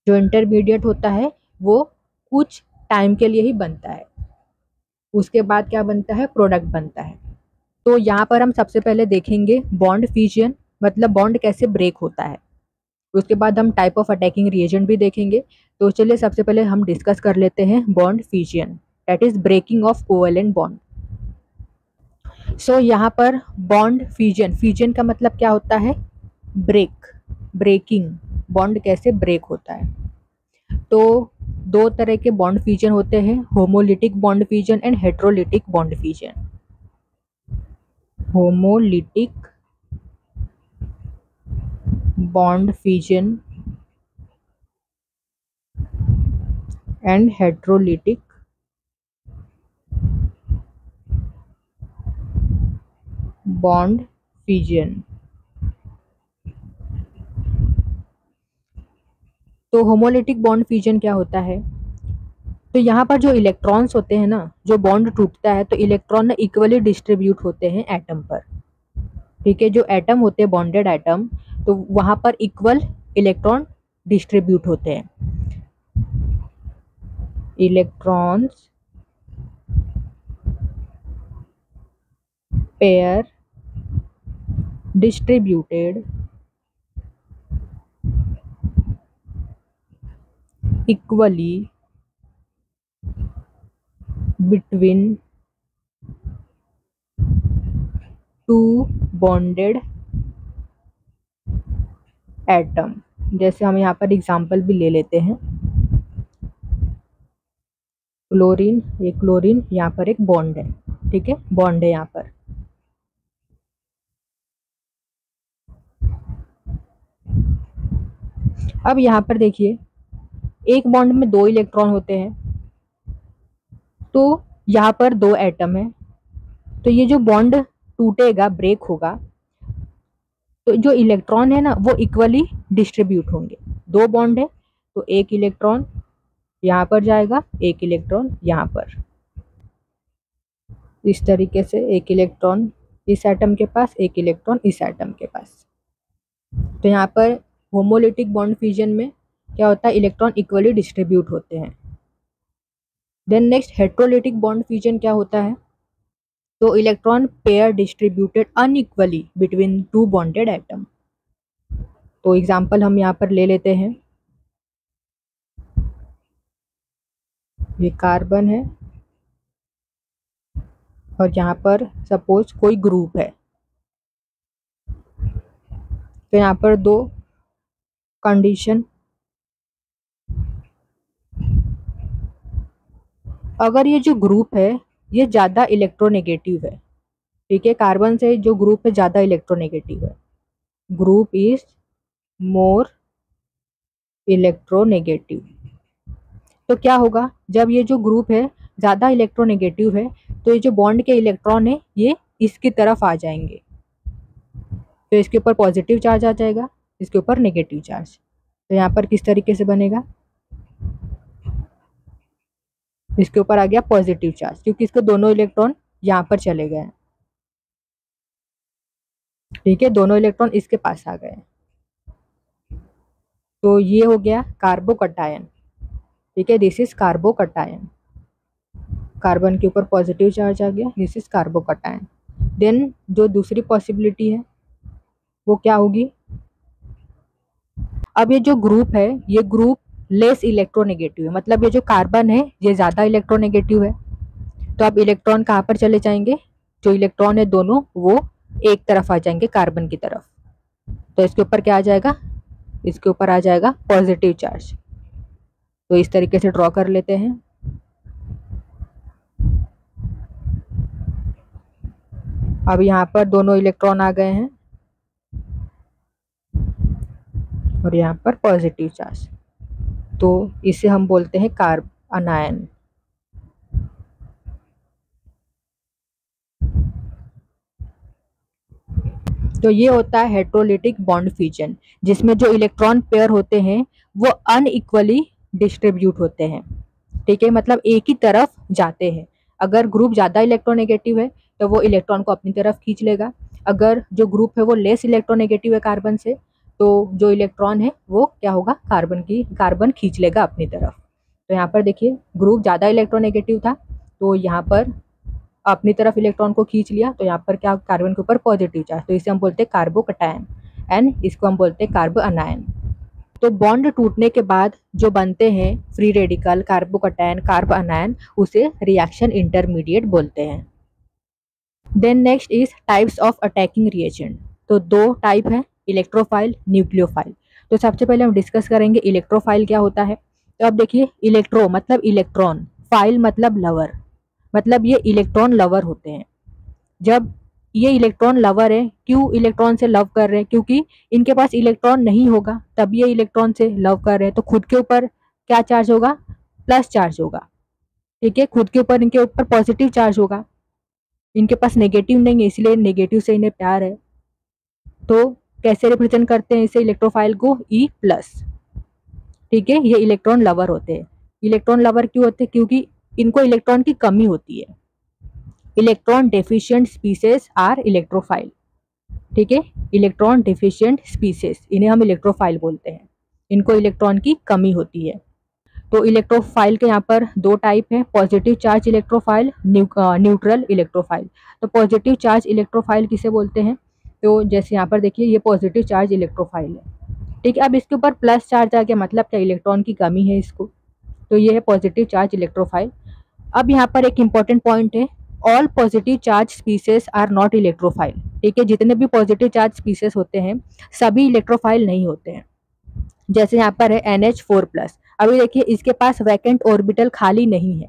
जो इंटरमीडिएट होता है वो कुछ टाइम के लिए ही बनता है, उसके बाद क्या बनता है, प्रोडक्ट बनता है। तो यहाँ पर हम सबसे पहले देखेंगे बॉन्ड फ्यूजन, मतलब बॉन्ड कैसे ब्रेक होता है। उसके बाद हम टाइप ऑफ अटैकिंग रिएजेंट भी देखेंगे। तो चलिए सबसे पहले हम डिस्कस कर लेते हैं bond fusion, that is breaking of covalent bond. So यहाँ पर बॉन्ड फ्यूजन, फ्यूजन का मतलब क्या होता है, ब्रेक, ब्रेकिंग, बॉन्ड कैसे ब्रेक होता है। तो दो तरह के बॉन्ड फ्यूजन होते हैं, homolytic bond fusion and heterolytic bond fusion. Homolytic bond fusion and heterolytic bond fusion. तो होमोलिटिक बॉन्ड फ्यूजन क्या होता है, तो यहाँ पर जो इलेक्ट्रॉन्स होते हैं ना, जो बॉन्ड टूटता है तो इलेक्ट्रॉन ना इक्वली डिस्ट्रीब्यूट होते हैं एटम पर। ठीक है, जो एटम होते हैं बॉन्डेड एटम, तो वहाँ पर इक्वल इलेक्ट्रॉन डिस्ट्रीब्यूट होते हैं। Electrons pair distributed equally between two bonded atom। जैसे हम यहाँ पर एग्जांपल भी ले लेते हैं, क्लोरीन, ये क्लोरीन, यहाँ पर एक बॉन्ड है। ठीक है, बॉन्ड है यहाँ पर। अब यहाँ पर देखिए एक बॉन्ड में दो इलेक्ट्रॉन होते हैं, तो यहाँ पर दो एटम है, तो ये जो बॉन्ड टूटेगा, ब्रेक होगा, तो जो इलेक्ट्रॉन है ना वो इक्वली डिस्ट्रीब्यूट होंगे, दो बॉन्ड है तो एक इलेक्ट्रॉन यहाँ पर जाएगा, एक इलेक्ट्रॉन यहाँ पर। इस तरीके से एक इलेक्ट्रॉन इस एटम के पास, एक इलेक्ट्रॉन इस एटम के पास। तो यहाँ पर होमोलिटिक बॉन्ड फ्यूजन में क्या होता है, इलेक्ट्रॉन इक्वली डिस्ट्रीब्यूट होते हैं। Then next heterolytic bond fusion क्या होता है, तो electron pair distributed unequally between two bonded atom. तो एग्जांपल हम यहाँ पर ले लेते हैं, ये कार्बन है और यहाँ पर सपोज कोई ग्रुप है। तो यहाँ पर दो कंडीशन, अगर ये जो ग्रुप है ये ज़्यादा इलेक्ट्रोनेगेटिव है, ठीक है, कार्बन से जो ग्रुप है ज़्यादा इलेक्ट्रोनेगेटिव है, ग्रुप इज मोर इलेक्ट्रोनेगेटिव। तो क्या होगा, जब ये जो ग्रुप है ज़्यादा इलेक्ट्रोनेगेटिव है तो ये जो बॉन्ड के इलेक्ट्रॉन है ये इसकी तरफ आ जाएंगे, तो इसके ऊपर पॉजिटिव चार्ज आ जाएगा, इसके ऊपर नेगेटिव चार्ज। तो यहाँ पर किस तरीके से बनेगा, इसके ऊपर आ गया पॉजिटिव चार्ज क्योंकि इसके दोनों इलेक्ट्रॉन यहाँ पर चले गए हैं, ठीक है, दोनों इलेक्ट्रॉन इसके पास आ गए। तो ये हो गया कार्बोकटायन, ठीक है, दिस इज कार्बोकटायन। कार्बन के ऊपर पॉजिटिव चार्ज आ गया, दिस इज कार्बोकटायन। देन जो दूसरी पॉसिबिलिटी है वो क्या होगी, अब ये जो ग्रुप है ये ग्रुप लेस इलेक्ट्रोनेगेटिव है, मतलब ये जो कार्बन है ये ज़्यादा इलेक्ट्रोनेगेटिव है। तो अब इलेक्ट्रॉन कहाँ पर चले जाएंगे, जो इलेक्ट्रॉन है दोनों वो एक तरफ आ जाएंगे, कार्बन की तरफ। तो इसके ऊपर क्या आ जाएगा, इसके ऊपर आ जाएगा पॉजिटिव चार्ज। तो इस तरीके से ड्रॉ कर लेते हैं। अब यहाँ पर दोनों इलेक्ट्रॉन आ गए हैं और यहाँ पर पॉजिटिव चार्ज, तो इसे हम बोलते हैं कार्ब अनायन। तो ये होता है हेट्रोलिटिक बॉन्ड फ्यूजन, जिसमें जो इलेक्ट्रॉन पेयर होते हैं वो अनइक्वली डिस्ट्रीब्यूट होते हैं, ठीक है, मतलब एक ही तरफ जाते हैं। अगर ग्रुप ज़्यादा इलेक्ट्रोनेगेटिव है तो वो इलेक्ट्रॉन को अपनी तरफ खींच लेगा, अगर जो ग्रुप है वो लेस इलेक्ट्रोनेगेटिव है कार्बन से तो जो इलेक्ट्रॉन है वो क्या होगा, कार्बन खींच लेगा अपनी तरफ। तो यहाँ पर देखिए ग्रुप ज़्यादा इलेक्ट्रोनेगेटिव था तो यहाँ पर अपनी तरफ इलेक्ट्रॉन को खींच लिया, तो यहाँ पर क्या, कार्बन के ऊपर पॉजिटिव चार्ज, तो इसे हम बोलते हैं कार्बोकटायन एंड इसको हम बोलते हैं कार्ब अनायन। तो बॉन्ड टूटने के बाद जो बनते हैं free radical, carbocation, carbanion, उसे रिएक्शन इंटरमीडिएट बोलते हैं। Then next is types of attacking reagent. तो दो टाइप है, इलेक्ट्रोफाइल, न्यूक्लियोफाइल। तो सबसे पहले हम डिस्कस करेंगे इलेक्ट्रोफाइल क्या होता है। तो अब देखिए इलेक्ट्रो मतलब इलेक्ट्रॉन, फाइल मतलब लवर, मतलब ये इलेक्ट्रॉन लवर होते हैं। जब ये इलेक्ट्रॉन लवर है, क्यों इलेक्ट्रॉन से लव कर रहे हैं, क्योंकि इनके पास इलेक्ट्रॉन नहीं होगा तब ये इलेक्ट्रॉन से लव कर रहे हैं। तो खुद के ऊपर क्या चार्ज होगा, प्लस चार्ज होगा, ठीक है, खुद के ऊपर इनके ऊपर पॉजिटिव चार्ज होगा, इनके पास नेगेटिव नहीं है इसलिए नेगेटिव से इन्हें प्यार है। तो कैसे रिप्रेजेंट करते हैं इसे इलेक्ट्रोफाइल को, ई प्लस, ठीक है, ये इलेक्ट्रॉन लवर होते हैं। इलेक्ट्रॉन लवर क्यों होते हैं, क्योंकि इनको इलेक्ट्रॉन की कमी होती है। Electron deficient species are electrophile, ठीक है, इलेक्ट्रॉन डेफिशिएंट स्पीसीज इन्हें हम इलेक्ट्रोफाइल बोलते हैं, इनको इलेक्ट्रॉन की कमी होती है। तो इलेक्ट्रोफाइल के यहाँ पर दो टाइप हैं, positive charge electrophile, neutral electrophile. तो पॉजिटिव चार्ज इलेक्ट्रोफाइल किसे बोलते हैं, तो जैसे यहाँ पर देखिए ये पॉजिटिव चार्ज इलेक्ट्रोफाइल है, ठीक है। अब इसके ऊपर प्लस चार्ज आ गया, मतलब क्या, इलेक्ट्रॉन की कमी है इसको, तो ये है पॉजिटिव चार्ज इलेक्ट्रोफाइल। अब यहाँ पर एक इम्पॉर्टेंट पॉइंट है, all positive charge species are not electrophile, ठीक है, जितने भी पॉजिटिव चार्ज स्पीसीज होते हैं सभी इलेक्ट्रोफाइल नहीं होते हैं। जैसे यहाँ पर है NH4+, अभी देखिए इसके पास वैकेंट ऑर्बिटल खाली नहीं है,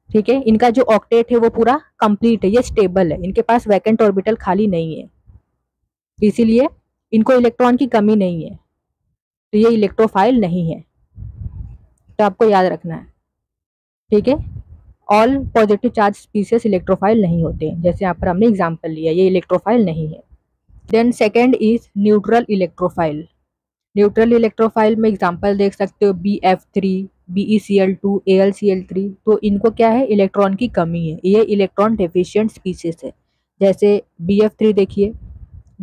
ठीक है, इनका जो ऑक्टेट है वो पूरा कंप्लीट है, ये स्टेबल है, इनके पास वैकेंट ऑर्बिटल खाली नहीं है, इसीलिए इनको इलेक्ट्रॉन की कमी नहीं है, तो ये इलेक्ट्रोफाइल नहीं है। तो आपको याद रखना है, ठीक है, all positive charge species electrophile नहीं होते हैं, जैसे यहाँ पर हमने एग्जाम्पल लिया, ये इलेक्ट्रोफाइल नहीं है। Then second is neutral electrophile. Neutral electrophile में एग्जांपल देख सकते हो BF3, BeCl2, AlCl3। तो इनको क्या है, इलेक्ट्रॉन की कमी है, ये इलेक्ट्रॉन डेफिशिएंट स्पीसीज है। जैसे BF3 देखिए,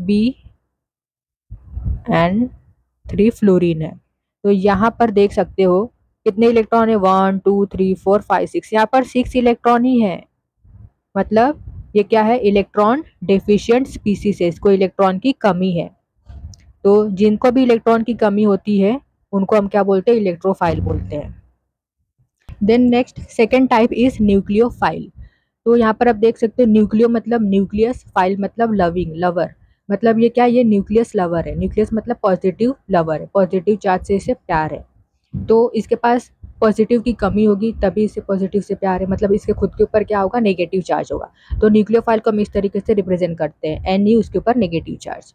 BN3 फ्लोरीन है। तो यहाँ पर देख सकते हो कितने इलेक्ट्रॉन है, 1 2 3 4 5 6, यहाँ पर 6 इलेक्ट्रॉन ही है। मतलब ये क्या है, इलेक्ट्रॉन डेफिशिएंट स्पीसीज है, इसको इलेक्ट्रॉन की कमी है। तो जिनको भी इलेक्ट्रॉन की कमी होती है उनको हम क्या बोलते हैं, इलेक्ट्रोफाइल बोलते हैं। Then next second type is nucleophile. तो यहाँ पर आप देख सकते हो, न्यूक्लियो मतलब न्यूक्लियस, फाइल मतलब लविंग, लवर। मतलब ये क्या, ये न्यूक्लियस लवर है। न्यूक्लियस मतलब पॉजिटिव लवर है, पॉजिटिव चार्ज से इसे प्यार है। तो इसके पास पॉजिटिव की कमी होगी तभी इसे पॉजिटिव से प्यार है, मतलब इसके खुद के ऊपर क्या होगा, नेगेटिव चार्ज होगा। तो न्यूक्लियोफाइल को हम इस तरीके से रिप्रेजेंट करते हैं, Ni उसके ऊपर नेगेटिव चार्ज।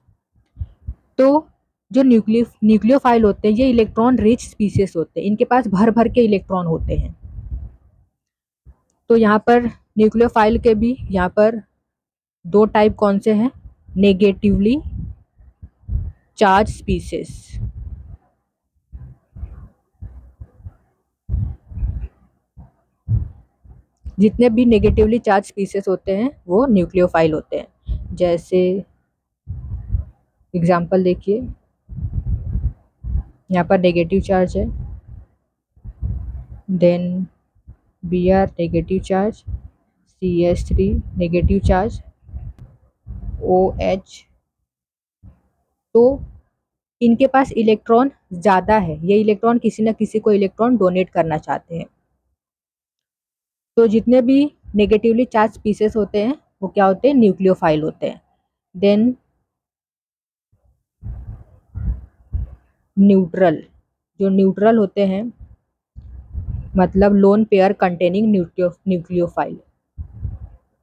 तो जो न्यूक्लियोफाइल होते हैं ये इलेक्ट्रॉन रिच स्पीसीज होते हैं, इनके पास भर भर के इलेक्ट्रॉन होते हैं। तो यहाँ पर न्यूक्लियोफाइल के भी यहाँ पर दो टाइप कौन से हैं, नेगेटिवली चार्ज स्पीसीज। जितने भी नेगेटिवली चार्ज स्पीसीज होते हैं वो न्यूक्लियोफाइल होते हैं। जैसे एग्जांपल देखिए, यहाँ पर नेगेटिव चार्ज है, then Br negative charge, CH3 negative charge, OH। तो इनके पास इलेक्ट्रॉन ज़्यादा है, ये इलेक्ट्रॉन किसी न किसी को इलेक्ट्रॉन डोनेट करना चाहते हैं। तो जितने भी नेगेटिवली चार्ज स्पीसीज होते हैं वो क्या होते हैं, न्यूक्लियोफाइल होते हैं। देन न्यूट्रल, जो न्यूट्रल होते हैं मतलब lone pair containing nucleophile,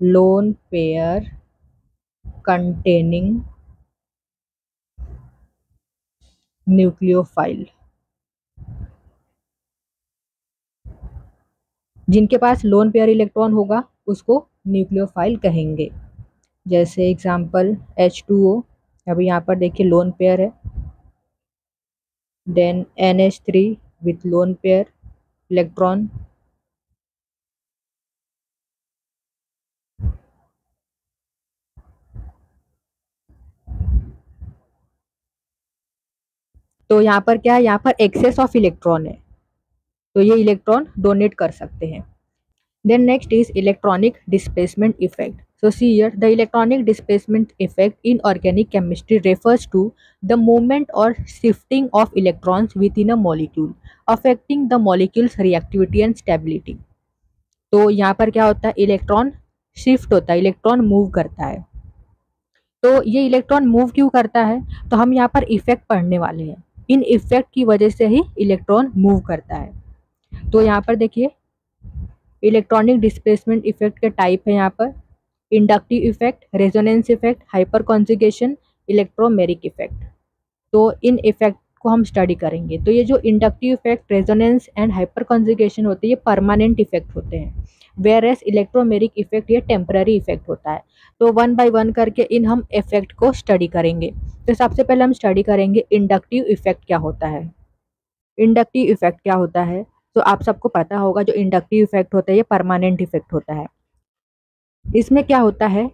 lone pair containing nucleophile. जिनके पास लोन पेयर इलेक्ट्रॉन होगा उसको न्यूक्लियोफाइल कहेंगे। जैसे एग्जांपल H2O, अभी यहाँ पर देखिए लोन पेयर है, then NH3 with lone pair electron, तो यहाँ पर क्या है, यहाँ पर एक्सेस ऑफ इलेक्ट्रॉन है, तो ये इलेक्ट्रॉन डोनेट कर सकते हैं। Then next is electronic displacement effect. So see here, the electronic displacement effect in organic chemistry refers to the movement or shifting of electrons within a molecule, affecting the molecule's reactivity and stability. तो यहाँ पर क्या होता है, electron shift होता है, electron move करता है। तो ये इलेक्ट्रॉन मूव क्यों करता है, तो हम यहाँ पर इफेक्ट पढ़ने वाले हैं। इन इफेक्ट की वजह से ही इलेक्ट्रॉन मूव करता है। तो यहाँ पर देखिए, इलेक्ट्रॉनिक डिस्प्लेसमेंट इफेक्ट के टाइप है यहाँ पर, inductive effect, resonance effect, hyper conjugation, electromeric effect. तो इन इफेक्ट को हम स्टडी करेंगे। तो ये जो inductive effect, resonance and hyper conjugation होते हैं ये परमानेंट इफेक्ट होते हैं, वेयर एज इलेक्ट्रोमेरिक इफेक्ट ये टेम्पररी इफेक्ट होता है। तो वन बाय वन करके इन हम इफेक्ट को स्टडी करेंगे। तो सबसे पहले हम स्टडी करेंगे इंडक्टिव इफेक्ट क्या होता है। इंडक्टिव इफेक्ट क्या होता है, तो आप सबको पता होगा जो इंडक्टिव इफेक्ट होता है ये परमानेंट इफेक्ट होता है। इसमें क्या होता है,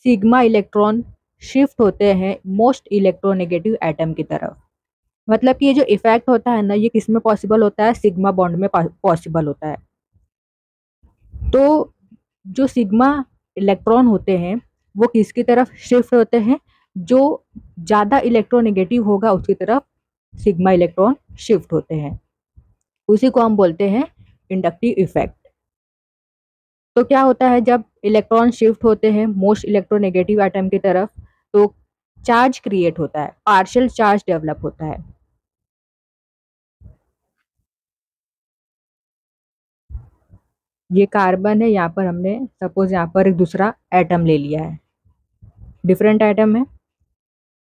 सिग्मा इलेक्ट्रॉन शिफ्ट होते हैं मोस्ट इलेक्ट्रोनेगेटिव एटम की तरफ। मतलब कि ये जो इफेक्ट होता है ना, ये किस में पॉसिबल होता है, सिग्मा बॉन्ड में पॉसिबल होता है। तो जो सिग्मा इलेक्ट्रॉन होते हैं वो किसकी तरफ शिफ्ट होते हैं, जो ज़्यादा इलेक्ट्रोनेगेटिव होगा उसकी तरफ सिग्मा इलेक्ट्रॉन शिफ्ट होते हैं, उसी को हम बोलते हैं इंडक्टिव इफेक्ट। तो क्या होता है, जब इलेक्ट्रॉन शिफ्ट होते हैं मोस्ट इलेक्ट्रोनेगेटिव एटम की तरफ तो चार्ज क्रिएट होता है, पार्शियल चार्ज डेवलप होता है। ये कार्बन है, यहाँ पर हमने सपोज यहाँ पर एक दूसरा एटम ले लिया है, डिफरेंट एटम है।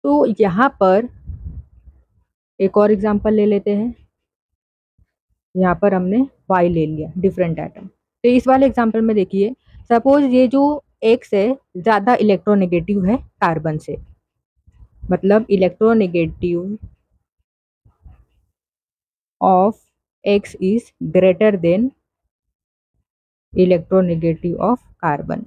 तो यहाँ पर एक और एग्जांपल ले लेते हैं, यहाँ पर हमने वाई ले लिया, डिफरेंट एटम। तो इस वाले एग्जांपल में देखिए, सपोज ये जो एक्स है ज़्यादा इलेक्ट्रोनेगेटिव है कार्बन से, मतलब electronegative of x is greater than electronegative of carbon.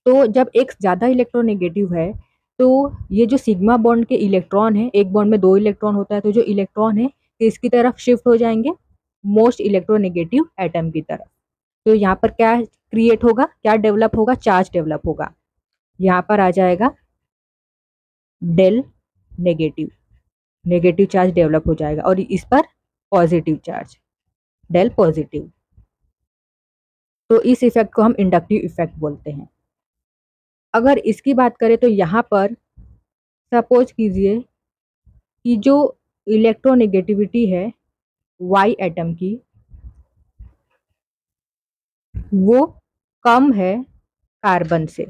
तो जब x ज़्यादा इलेक्ट्रोनेगेटिव है तो ये जो सिग्मा बॉन्ड के इलेक्ट्रॉन है, एक बॉन्ड में 2 इलेक्ट्रॉन होता है, तो जो इलेक्ट्रॉन है किसकी तरफ शिफ्ट हो जाएंगे, मोस्ट इलेक्ट्रोनेगेटिव एटम की तरफ। तो यहाँ पर क्या क्रिएट होगा, क्या डेवलप होगा, चार्ज डेवलप होगा। यहाँ पर आ जाएगा del negative, negative charge develop हो जाएगा और इस पर पॉजिटिव चार्ज, डेल पॉजिटिव। तो इस इफेक्ट को हम इंडक्टिव इफेक्ट बोलते हैं। अगर इसकी बात करें तो यहाँ पर सपोज कीजिए कि जो इलेक्ट्रोनेगेटिविटी है वाई एटम की वो कम है कार्बन से।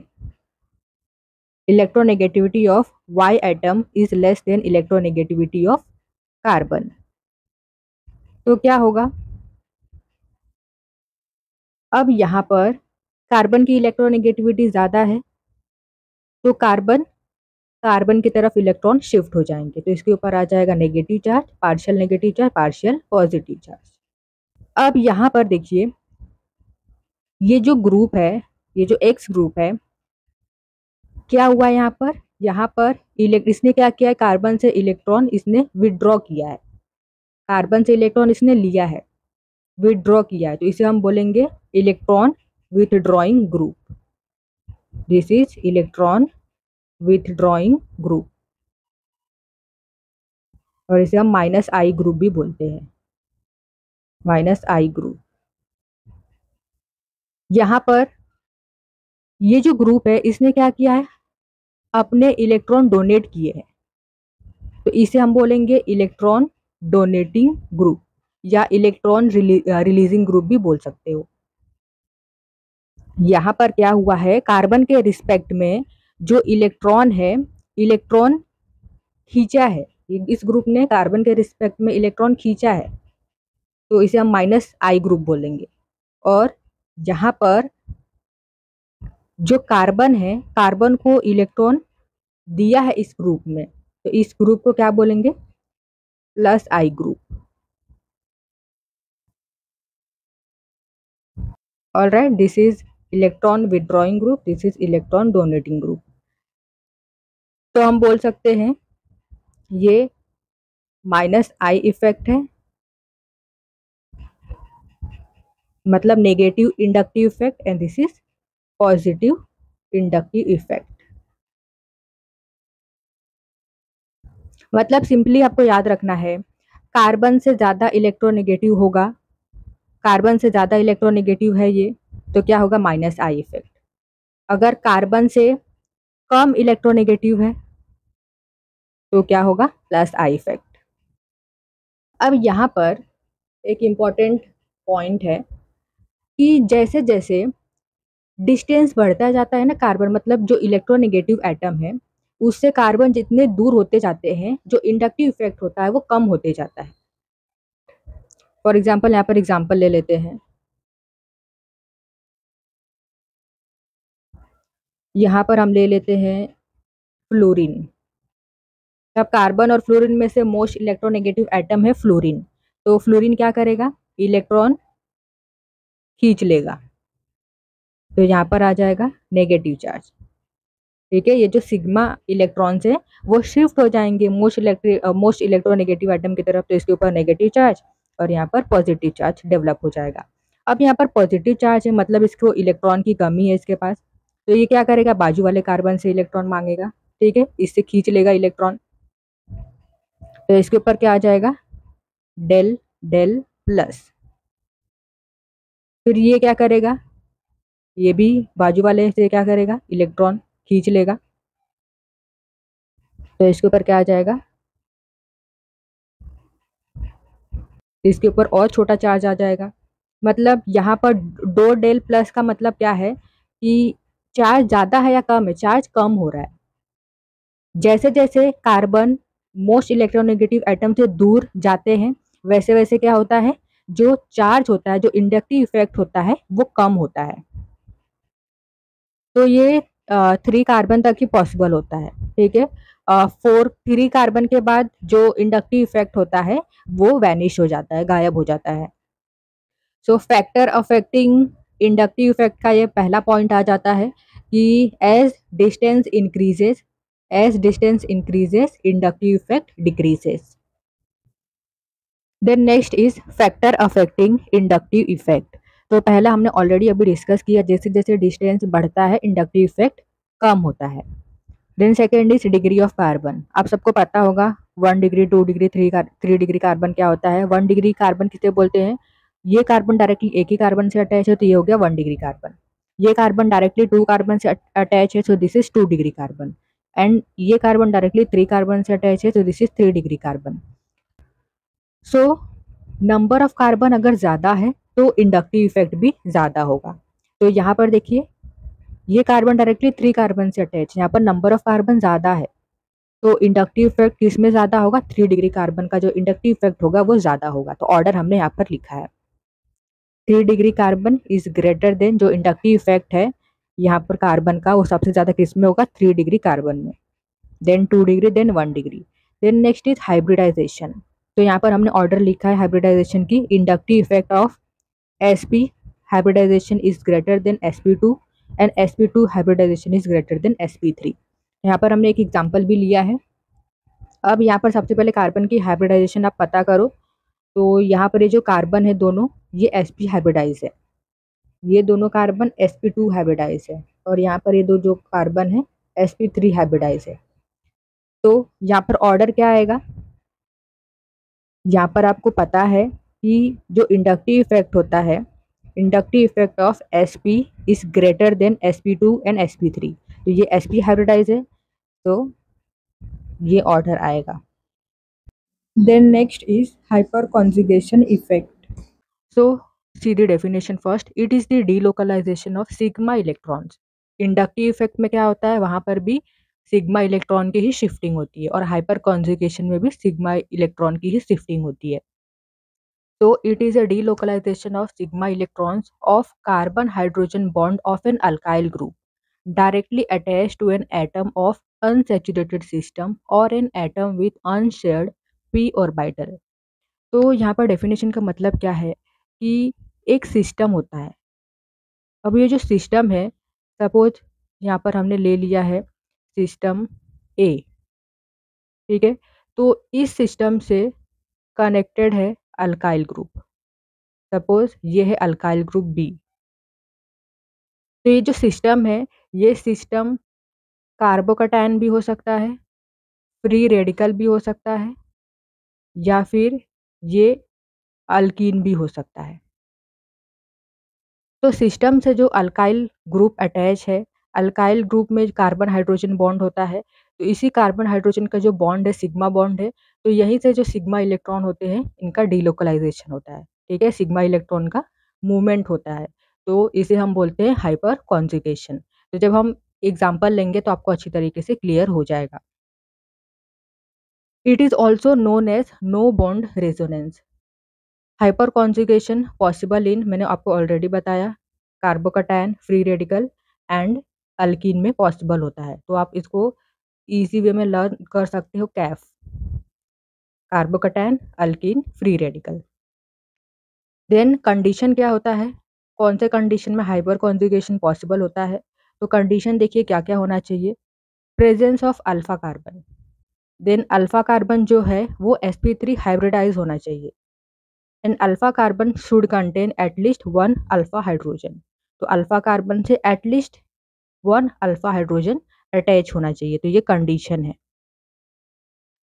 Electronegativity of Y atom is less than electronegativity of carbon. तो क्या होगा, अब यहाँ पर कार्बन की इलेक्ट्रोनेगेटिविटी ज़्यादा है तो कार्बन की तरफ इलेक्ट्रॉन शिफ्ट हो जाएंगे, तो इसके ऊपर आ जाएगा negative charge, partial negative charge, partial positive charge. अब यहाँ पर देखिए ये जो ग्रुप है, ये जो एक्स ग्रुप है, क्या हुआ यहाँ पर इसने क्या किया है, कार्बन से इलेक्ट्रॉन इसने विड्रॉ किया है, कार्बन से इलेक्ट्रॉन इसने लिया है, विड्रॉ किया है, तो इसे हम बोलेंगे electron withdrawing group. This is electron withdrawing group और इसे हम माइनस आई ग्रुप भी बोलते हैं, माइनस आई ग्रुप। यहाँ पर ये जो ग्रुप है इसने क्या किया है, अपने इलेक्ट्रॉन डोनेट किए हैं, तो इसे हम बोलेंगे इलेक्ट्रॉन डोनेटिंग ग्रुप या इलेक्ट्रॉन रिलीजिंग ग्रुप भी बोल सकते हो। यहाँ पर क्या हुआ है, कार्बन के रिस्पेक्ट में जो इलेक्ट्रॉन है, इलेक्ट्रॉन खींचा है, इस ग्रुप ने कार्बन के रिस्पेक्ट में इलेक्ट्रॉन खींचा है, तो इसे हम माइनस आई ग्रुप बोलेंगे। और यहाँ पर जो कार्बन है, कार्बन को इलेक्ट्रॉन दिया है इस ग्रुप में, तो इस ग्रुप को क्या बोलेंगे, plus I group. Alright, this is electron withdrawing group, this is electron donating group. तो हम बोल सकते हैं ये माइनस आई इफेक्ट है, मतलब negative inductive effect, and this is positive inductive effect. मतलब सिंपली आपको याद रखना है, कार्बन से ज़्यादा इलेक्ट्रोनेगेटिव होगा, कार्बन से ज़्यादा इलेक्ट्रोनेगेटिव है ये, तो क्या होगा, माइनस आई इफेक्ट। अगर कार्बन से कम इलेक्ट्रोनेगेटिव है तो क्या होगा, प्लस आई इफेक्ट। अब यहाँ पर एक इम्पॉर्टेंट पॉइंट है कि जैसे जैसे डिस्टेंस बढ़ता जाता है ना कार्बन, मतलब जो इलेक्ट्रोनेगेटिव एटम है उससे कार्बन जितने दूर होते जाते हैं, जो इंडक्टिव इफेक्ट होता है वो कम होते जाता है। फॉर एग्जाम्पल यहाँ पर एग्जाम्पल ले लेते हैं, यहाँ पर हम ले लेते हैं फ्लोरीन। अब कार्बन और फ्लोरीन में से मोस्ट इलेक्ट्रोनेगेटिव एटम है फ्लोरीन, तो फ्लोरीन क्या करेगा, इलेक्ट्रॉन खींच लेगा, तो यहाँ पर आ जाएगा नेगेटिव चार्ज। ठीक है, ये जो सिग्मा इलेक्ट्रॉन्स है वो शिफ्ट हो जाएंगे मोस्ट इलेक्ट्रोनेगेटिव एटम की तरफ, तो इसके ऊपर नेगेटिव चार्ज और यहाँ पर पॉजिटिव चार्ज डेवलप हो जाएगा। अब यहाँ पर पॉजिटिव चार्ज है, मतलब इसको इलेक्ट्रॉन की कमी है इसके पास, तो ये क्या करेगा, बाजू वाले कार्बन से इलेक्ट्रॉन मांगेगा, ठीक है, इससे खींच लेगा इलेक्ट्रॉन, तो इसके ऊपर क्या आ जाएगा, डेल डेल प्लस। फिर ये क्या करेगा, ये भी बाजू वाले से क्या करेगा, इलेक्ट्रॉन खींच लेगा, तो इसके ऊपर क्या आ जाएगा, इसके ऊपर और छोटा चार्ज आ जाएगा। मतलब यहाँ पर दो डेल प्लस का मतलब क्या है कि चार्ज ज़्यादा है या कम है, चार्ज कम हो रहा है। जैसे जैसे कार्बन मोस्ट इलेक्ट्रोनेगेटिव एटम से दूर जाते हैं वैसे वैसे क्या होता है, जो चार्ज होता है, जो इंडक्टिव इफेक्ट होता है वो कम होता है। तो ये 3 कार्बन तक ही पॉसिबल होता है, ठीक है। 4 3 कार्बन के बाद जो इंडक्टिव इफेक्ट होता है वो वैनिश हो जाता है, गायब हो जाता है। So factor affecting inductive effect का ये पहला पॉइंट आ जाता है कि as distance increases inductive effect decreases. Then next is factor affecting inductive effect. तो पहला हमने ऑलरेडी अभी डिस्कस किया, जैसे जैसे डिस्टेंस बढ़ता है इंडक्टिव इफेक्ट कम होता है। Then second is degree of carbon. आप सबको पता होगा 1 डिग्री 2 डिग्री 3 डिग्री कार्बन क्या होता है। 1 डिग्री कार्बन किसे बोलते हैं, ये कार्बन डायरेक्टली एक ही कार्बन से अटैच है तो ये हो गया 1 डिग्री कार्बन। ये कार्बन डायरेक्टली 2 कार्बन से अटैच है तो this is 2 degree carbon. And ये कार्बन डायरेक्टली 3 कार्बन से अटैच है तो this is 3 degree carbon. So number of carbon अगर ज़्यादा है तो इंडक्टिव इफेक्ट भी ज़्यादा होगा। तो यहाँ पर देखिए ये कार्बन डायरेक्टली 3 कार्बन से अटैच है, यहाँ पर नंबर ऑफ कार्बन ज़्यादा है तो इंडक्टिव इफेक्ट किस में ज़्यादा होगा, 3 डिग्री कार्बन का जो इंडक्टिव इफेक्ट होगा वो ज़्यादा होगा। तो ऑर्डर हमने यहाँ पर लिखा है, 3 degree carbon is greater than, जो इंडक्टिव इफेक्ट है यहाँ पर कार्बन का वो सबसे ज़्यादा किस में होगा, 3 डिग्री कार्बन में। Then 2 degree, then 1 degree. Then next is hybridization. तो यहाँ पर हमने ऑर्डर लिखा है हाइब्रिडाइजेशन की, inductive effect of sp hybridization is greater than sp2 and sp2 hybridization is greater than sp3। यहाँ पर हमने एक एग्जांपल भी लिया है। अब यहाँ पर सबसे पहले कार्बन की हाइब्रिडाइजेशन आप पता करो। तो यहाँ पर ये जो कार्बन है दोनों, ये sp हाइब्रिडाइज है, ये दोनों कार्बन sp2 हाइब्रिडाइज है, और यहाँ पर ये दो जो कार्बन है sp3 हाइब्रिडाइज है। तो यहाँ पर ऑर्डर क्या आएगा, यहाँ पर आपको पता है कि जो इंडक्टिव इफेक्ट होता है, inductive effect of sp is greater than sp2 and sp3। तो ये sp हाइब्रिडाइज है तो ये ऑर्डर आएगा। Then next is hyperconjugation effect. So see the definition first, it is the delocalization of sigma electrons. Inductive effect में क्या होता है, वहां पर भी सिग्मा इलेक्ट्रॉन की ही शिफ्टिंग होती है, और हाइपर कॉन्जुगेशन में भी सिग्मा इलेक्ट्रॉन की ही शिफ्टिंग होती है। So it is a delocalization of sigma electrons of carbon hydrogen bond of an alkyl group directly attached to an atom of unsaturated system or an atom with unshared p orbital। तो यहाँ पर definition का मतलब क्या है कि एक system होता है। अब ये जो सिस्टम है, सपोज यहाँ पर हमने ले लिया है सिस्टम ए, ठीक है, तो इस सिस्टम से कनेक्टेड है अल्काइल ग्रुप। सपोज ये है अल्काइल ग्रुप बी। तो ये जो सिस्टम है, ये सिस्टम कार्बोकैटायन भी हो सकता है, फ्री रेडिकल भी हो सकता है, या फिर ये अल्कीन भी हो सकता है। तो सिस्टम से जो अल्काइल ग्रुप अटैच है, अल्काइल ग्रुप में कार्बन हाइड्रोजन बॉन्ड होता है, तो इसी कार्बन हाइड्रोजन का जो बॉन्ड है सिग्मा बॉन्ड है, तो यहीं से जो सिग्मा इलेक्ट्रॉन होते हैं इनका डीलोकलाइजेशन होता है, ठीक है, सिग्मा इलेक्ट्रॉन का मूवमेंट होता है, तो इसे हम बोलते हैं हाइपर कॉन्जुगेशन। तो जब हम एग्जाम्पल लेंगे तो आपको अच्छी तरीके से क्लियर हो जाएगा। It is also known as no bond resonance. Hyperconjugation possible in, मैंने आपको ऑलरेडी बताया, carbocation, free radical and alkene में पॉसिबल होता है। तो आप इसको इजी वे में लर्न कर सकते हो, कैफ, carbocation, alkene, free radical. Then condition क्या होता है, कौन से कंडीशन में हाइपर कॉन्जुगेशन पॉसिबल होता है। तो कंडीशन देखिए क्या क्या होना चाहिए, presence of alpha carbon. Then alpha carbon जो है वो sp3 हाइब्रिडाइज होना चाहिए, and alpha carbon should contain at least 1 alpha hydrogen. तो अल्फा कार्बन से एटलीस्ट 1 अल्फा हाइड्रोजन अटैच होना चाहिए, तो ये कंडीशन है।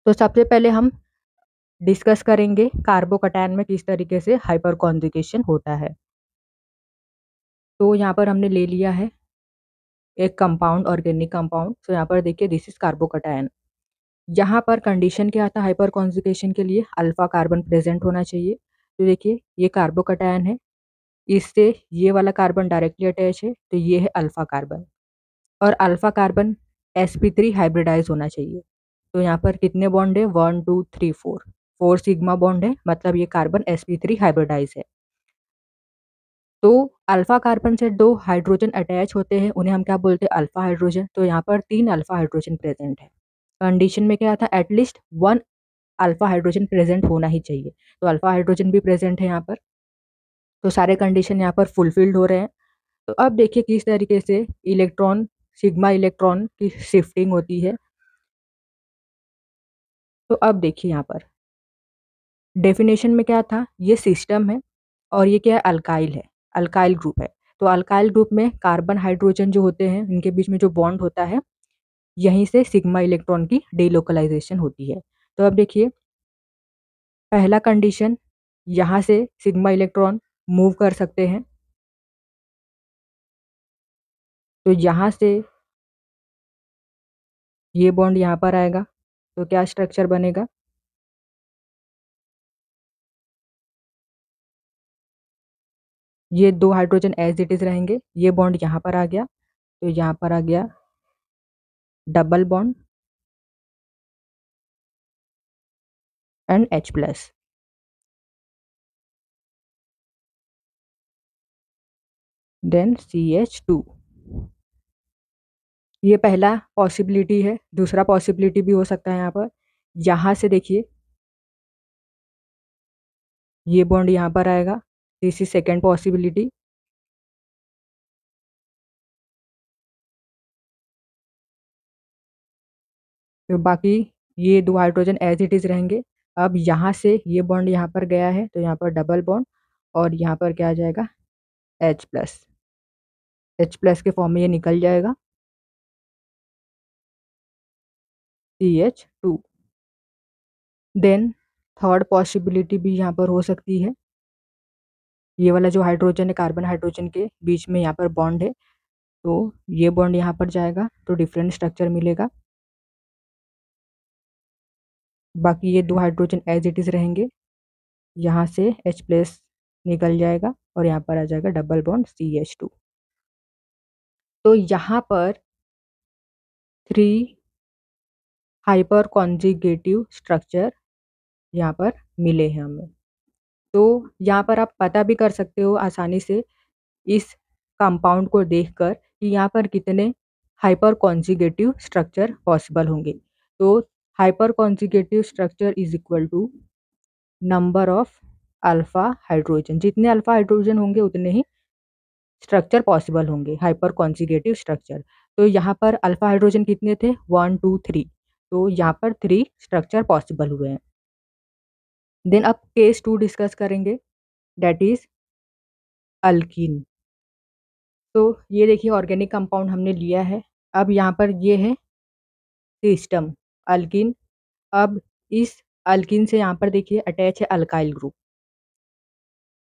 तो सबसे पहले हम डिस्कस करेंगे कार्बोकैटायन में किस तरीके से हाइपर कॉन्जुगेशन होता है। तो यहाँ पर हमने ले लिया है एक कंपाउंड, ऑर्गेनिक कंपाउंड। तो यहाँ पर देखिए दिस इज कार्बोकैटायन। यहाँ पर कंडीशन क्या आता है हाइपर कॉन्जुगेशन के लिए, अल्फा कार्बन प्रेजेंट होना चाहिए। तो देखिए ये कार्बोकैटायन है, इससे ये वाला कार्बन डायरेक्टली अटैच है, तो ये है अल्फा कार्बन, और अल्फा कार्बन sp3 हाइब्रिडाइज होना चाहिए। तो यहाँ पर कितने बॉन्ड है, 1 2 3 4 सिग्मा बॉन्ड है, मतलब ये कार्बन sp3 हाइब्रिडाइज है। तो अल्फा कार्बन से 2 हाइड्रोजन अटैच होते हैं, उन्हें हम क्या बोलते हैं, अल्फा हाइड्रोजन। तो यहाँ पर 3 अल्फा हाइड्रोजन प्रेजेंट है। कंडीशन में क्या था, at least one alpha hydrogen present होना ही चाहिए। तो अल्फा हाइड्रोजन भी प्रेजेंट है यहाँ पर, तो सारे कंडीशन यहाँ पर फुलफिल्ड हो रहे हैं। तो अब देखिए किस तरीके से इलेक्ट्रॉन, सिग्मा इलेक्ट्रॉन की शिफ्टिंग होती है। तो अब देखिए यहाँ पर डेफिनेशन में क्या था, ये सिस्टम है और ये क्या है, अल्काइल है, अल्काइल ग्रुप है। तो अल्काइल ग्रुप में कार्बन हाइड्रोजन जो होते हैं, इनके बीच में जो बॉन्ड होता है, यहीं से सिग्मा इलेक्ट्रॉन की डीलोकलाइजेशन होती है। तो अब देखिए पहला कंडीशन, यहाँ से सिग्मा इलेक्ट्रॉन मूव कर सकते हैं। तो यहाँ से ये बॉन्ड यहाँ पर आएगा, तो क्या स्ट्रक्चर बनेगा, ये दो हाइड्रोजन एज इट इज रहेंगे, ये बॉन्ड यहाँ पर आ गया, तो यहाँ पर आ गया double bond and H+, then CH2। ये पहला पॉसिबिलिटी है। दूसरा पॉसिबिलिटी भी हो सकता है, यहाँ पर यहाँ से देखिए ये बॉन्ड यहाँ पर आएगा, दिस इज सेकेंड पॉसिबिलिटी। तो बाकी ये दो हाइड्रोजन एज इट इज रहेंगे। अब यहाँ से ये बॉन्ड यहाँ पर गया है, तो यहाँ पर डबल बॉन्ड और यहाँ पर क्या आ जाएगा, H+, H+ के फॉर्म में ये निकल जाएगा, CH2। देन थर्ड पॉसिबिलिटी भी यहाँ पर हो सकती है, ये वाला जो हाइड्रोजन है, कार्बन हाइड्रोजन के बीच में यहाँ पर बॉन्ड है, तो ये बॉन्ड यहाँ पर जाएगा, तो डिफरेंट स्ट्रक्चर मिलेगा। बाकी ये दो हाइड्रोजन एज इट इज रहेंगे, यहाँ से H+ निकल जाएगा और यहाँ पर आ जाएगा डबल बॉन्ड CH2। तो यहाँ पर 3 हाइपर कॉन्जुगेटिव स्ट्रक्चर यहाँ पर मिले हैं हमें। तो यहाँ पर आप पता भी कर सकते हो आसानी से इस कंपाउंड को देखकर कि यहाँ पर कितने हाइपर कॉन्जुगेटिव स्ट्रक्चर पॉसिबल होंगे। तो hyperconjugative structure is equal to number of alpha hydrogen, जितने अल्फा हाइड्रोजन होंगे उतने ही स्ट्रक्चर पॉसिबल होंगे, हाइपर कॉन्जुगेटिव स्ट्रक्चर। तो यहाँ पर अल्फा हाइड्रोजन कितने थे, 1 2 3, तो यहाँ पर 3 स्ट्रक्चर पॉसिबल हुए हैं। देन अब केस 2 डिस्कस करेंगे, दैट इज अल्कीन। तो ये देखिए ऑर्गेनिक कंपाउंड हमने लिया है। अब यहाँ पर ये है सिस्टम अल्कीन। अब इस अल्कीन से यहाँ पर देखिए अटैच है अल्काइल ग्रुप।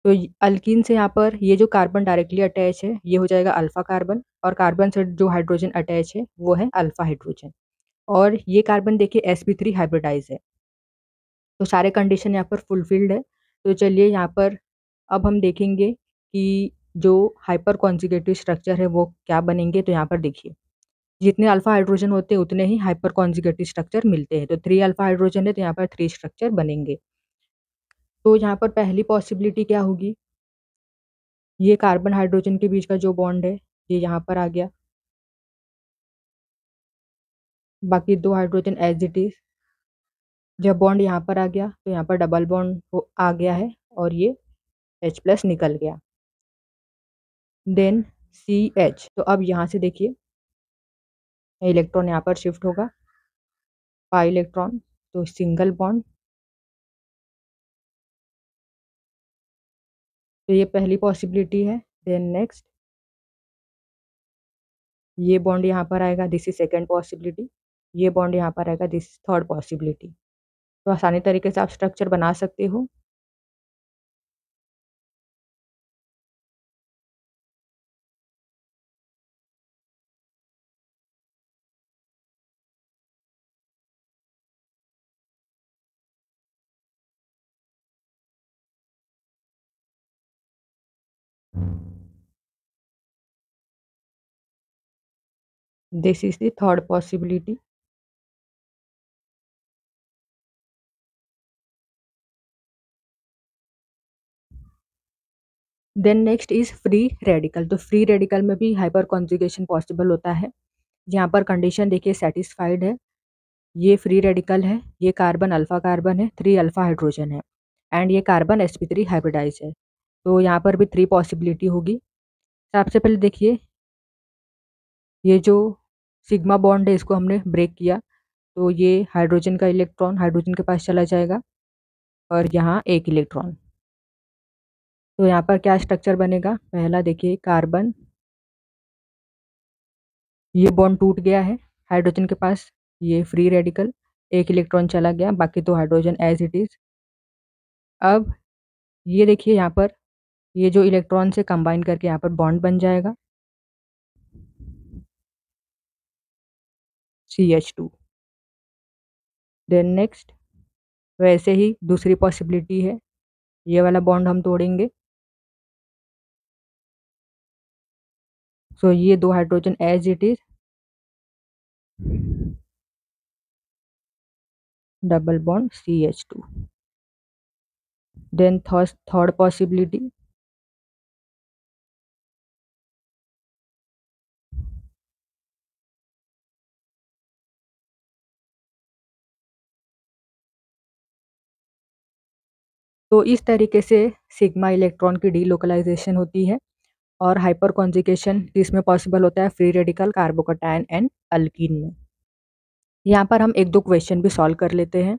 तो अल्कीन से यहाँ पर ये जो कार्बन डायरेक्टली अटैच है ये हो जाएगा अल्फा कार्बन, और कार्बन से जो हाइड्रोजन अटैच है वो है अल्फा हाइड्रोजन। और ये कार्बन देखिए sp3 हाइब्रिडाइज है। तो सारे कंडीशन यहाँ पर फुलफिल्ड है। तो चलिए यहाँ पर अब हम देखेंगे कि जो हाइपर कॉन्जुगेटिव स्ट्रक्चर है वो क्या बनेंगे। तो यहाँ पर देखिए जितने अल्फा हाइड्रोजन होते हैं उतने ही हाइपर कॉन्जुगेटिव स्ट्रक्चर मिलते हैं। तो 3 अल्फा हाइड्रोजन है तो यहाँ पर 3 स्ट्रक्चर बनेंगे। तो यहाँ पर पहली पॉसिबिलिटी क्या होगी, ये कार्बन हाइड्रोजन के बीच का जो बॉन्ड है ये यहाँ पर आ गया, बाकी दो हाइड्रोजन एज इट इज। जब बॉन्ड यहाँ पर आ गया तो यहाँ पर डबल बॉन्ड आ गया है और ये H+ निकल गया। देन CH, तो अब यहाँ से देखिए इलेक्ट्रॉन यहाँ पर शिफ्ट होगा, पाई इलेक्ट्रॉन, तो सिंगल बॉन्ड। तो ये पहली पॉसिबिलिटी है। देन नेक्स्ट ये बॉन्ड यहाँ पर आएगा, दिस इज सेकेंड पॉसिबिलिटी। ये बॉन्ड यहाँ पर आएगा, दिस इज थर्ड पॉसिबिलिटी। तो आसानी तरीके से आप स्ट्रक्चर बना सकते हो। This is the third possibility. Then next is free radical. तो फ्री रेडिकल में भी हाइपर कॉन्जुगेशन पॉसिबल होता है। यहाँ पर कंडीशन देखिए सेटिस्फाइड है, ये फ्री रेडिकल है, ये कार्बन अल्फा कार्बन है, 3 अल्फा हाइड्रोजन है एंड ये कार्बन sp3 हाइब्रिडाइज है। तो यहाँ पर भी 3 पॉसिबिलिटी होगी। सबसे पहले देखिए, ये जो सिग्मा बॉन्ड है इसको हमने ब्रेक किया, तो ये हाइड्रोजन का इलेक्ट्रॉन हाइड्रोजन के पास चला जाएगा और यहाँ एक इलेक्ट्रॉन। तो यहाँ पर क्या स्ट्रक्चर बनेगा, पहला देखिए कार्बन, ये बॉन्ड टूट गया है हाइड्रोजन के पास, ये फ्री रेडिकल, एक इलेक्ट्रॉन चला गया, बाकी तो हाइड्रोजन एज इट इज। अब ये देखिए यहाँ पर ये जो इलेक्ट्रॉन से कंबाइन करके यहाँ पर बॉन्ड बन जाएगा CH2। देन नेक्स्ट, वैसे ही दूसरी पॉसिबिलिटी है, ये वाला बॉन्ड हम तोड़ेंगे, सो ये 2 hydrogen as it is, double bond CH2। Then third possibility, तो इस तरीके से सिग्मा इलेक्ट्रॉन की डीलोकलाइजेशन होती है और हाइपर कॉन्जुगेशन इसमें पॉसिबल होता है free radical carbocation and alkene में। यहाँ पर हम एक दो क्वेश्चन भी सॉल्व कर लेते हैं।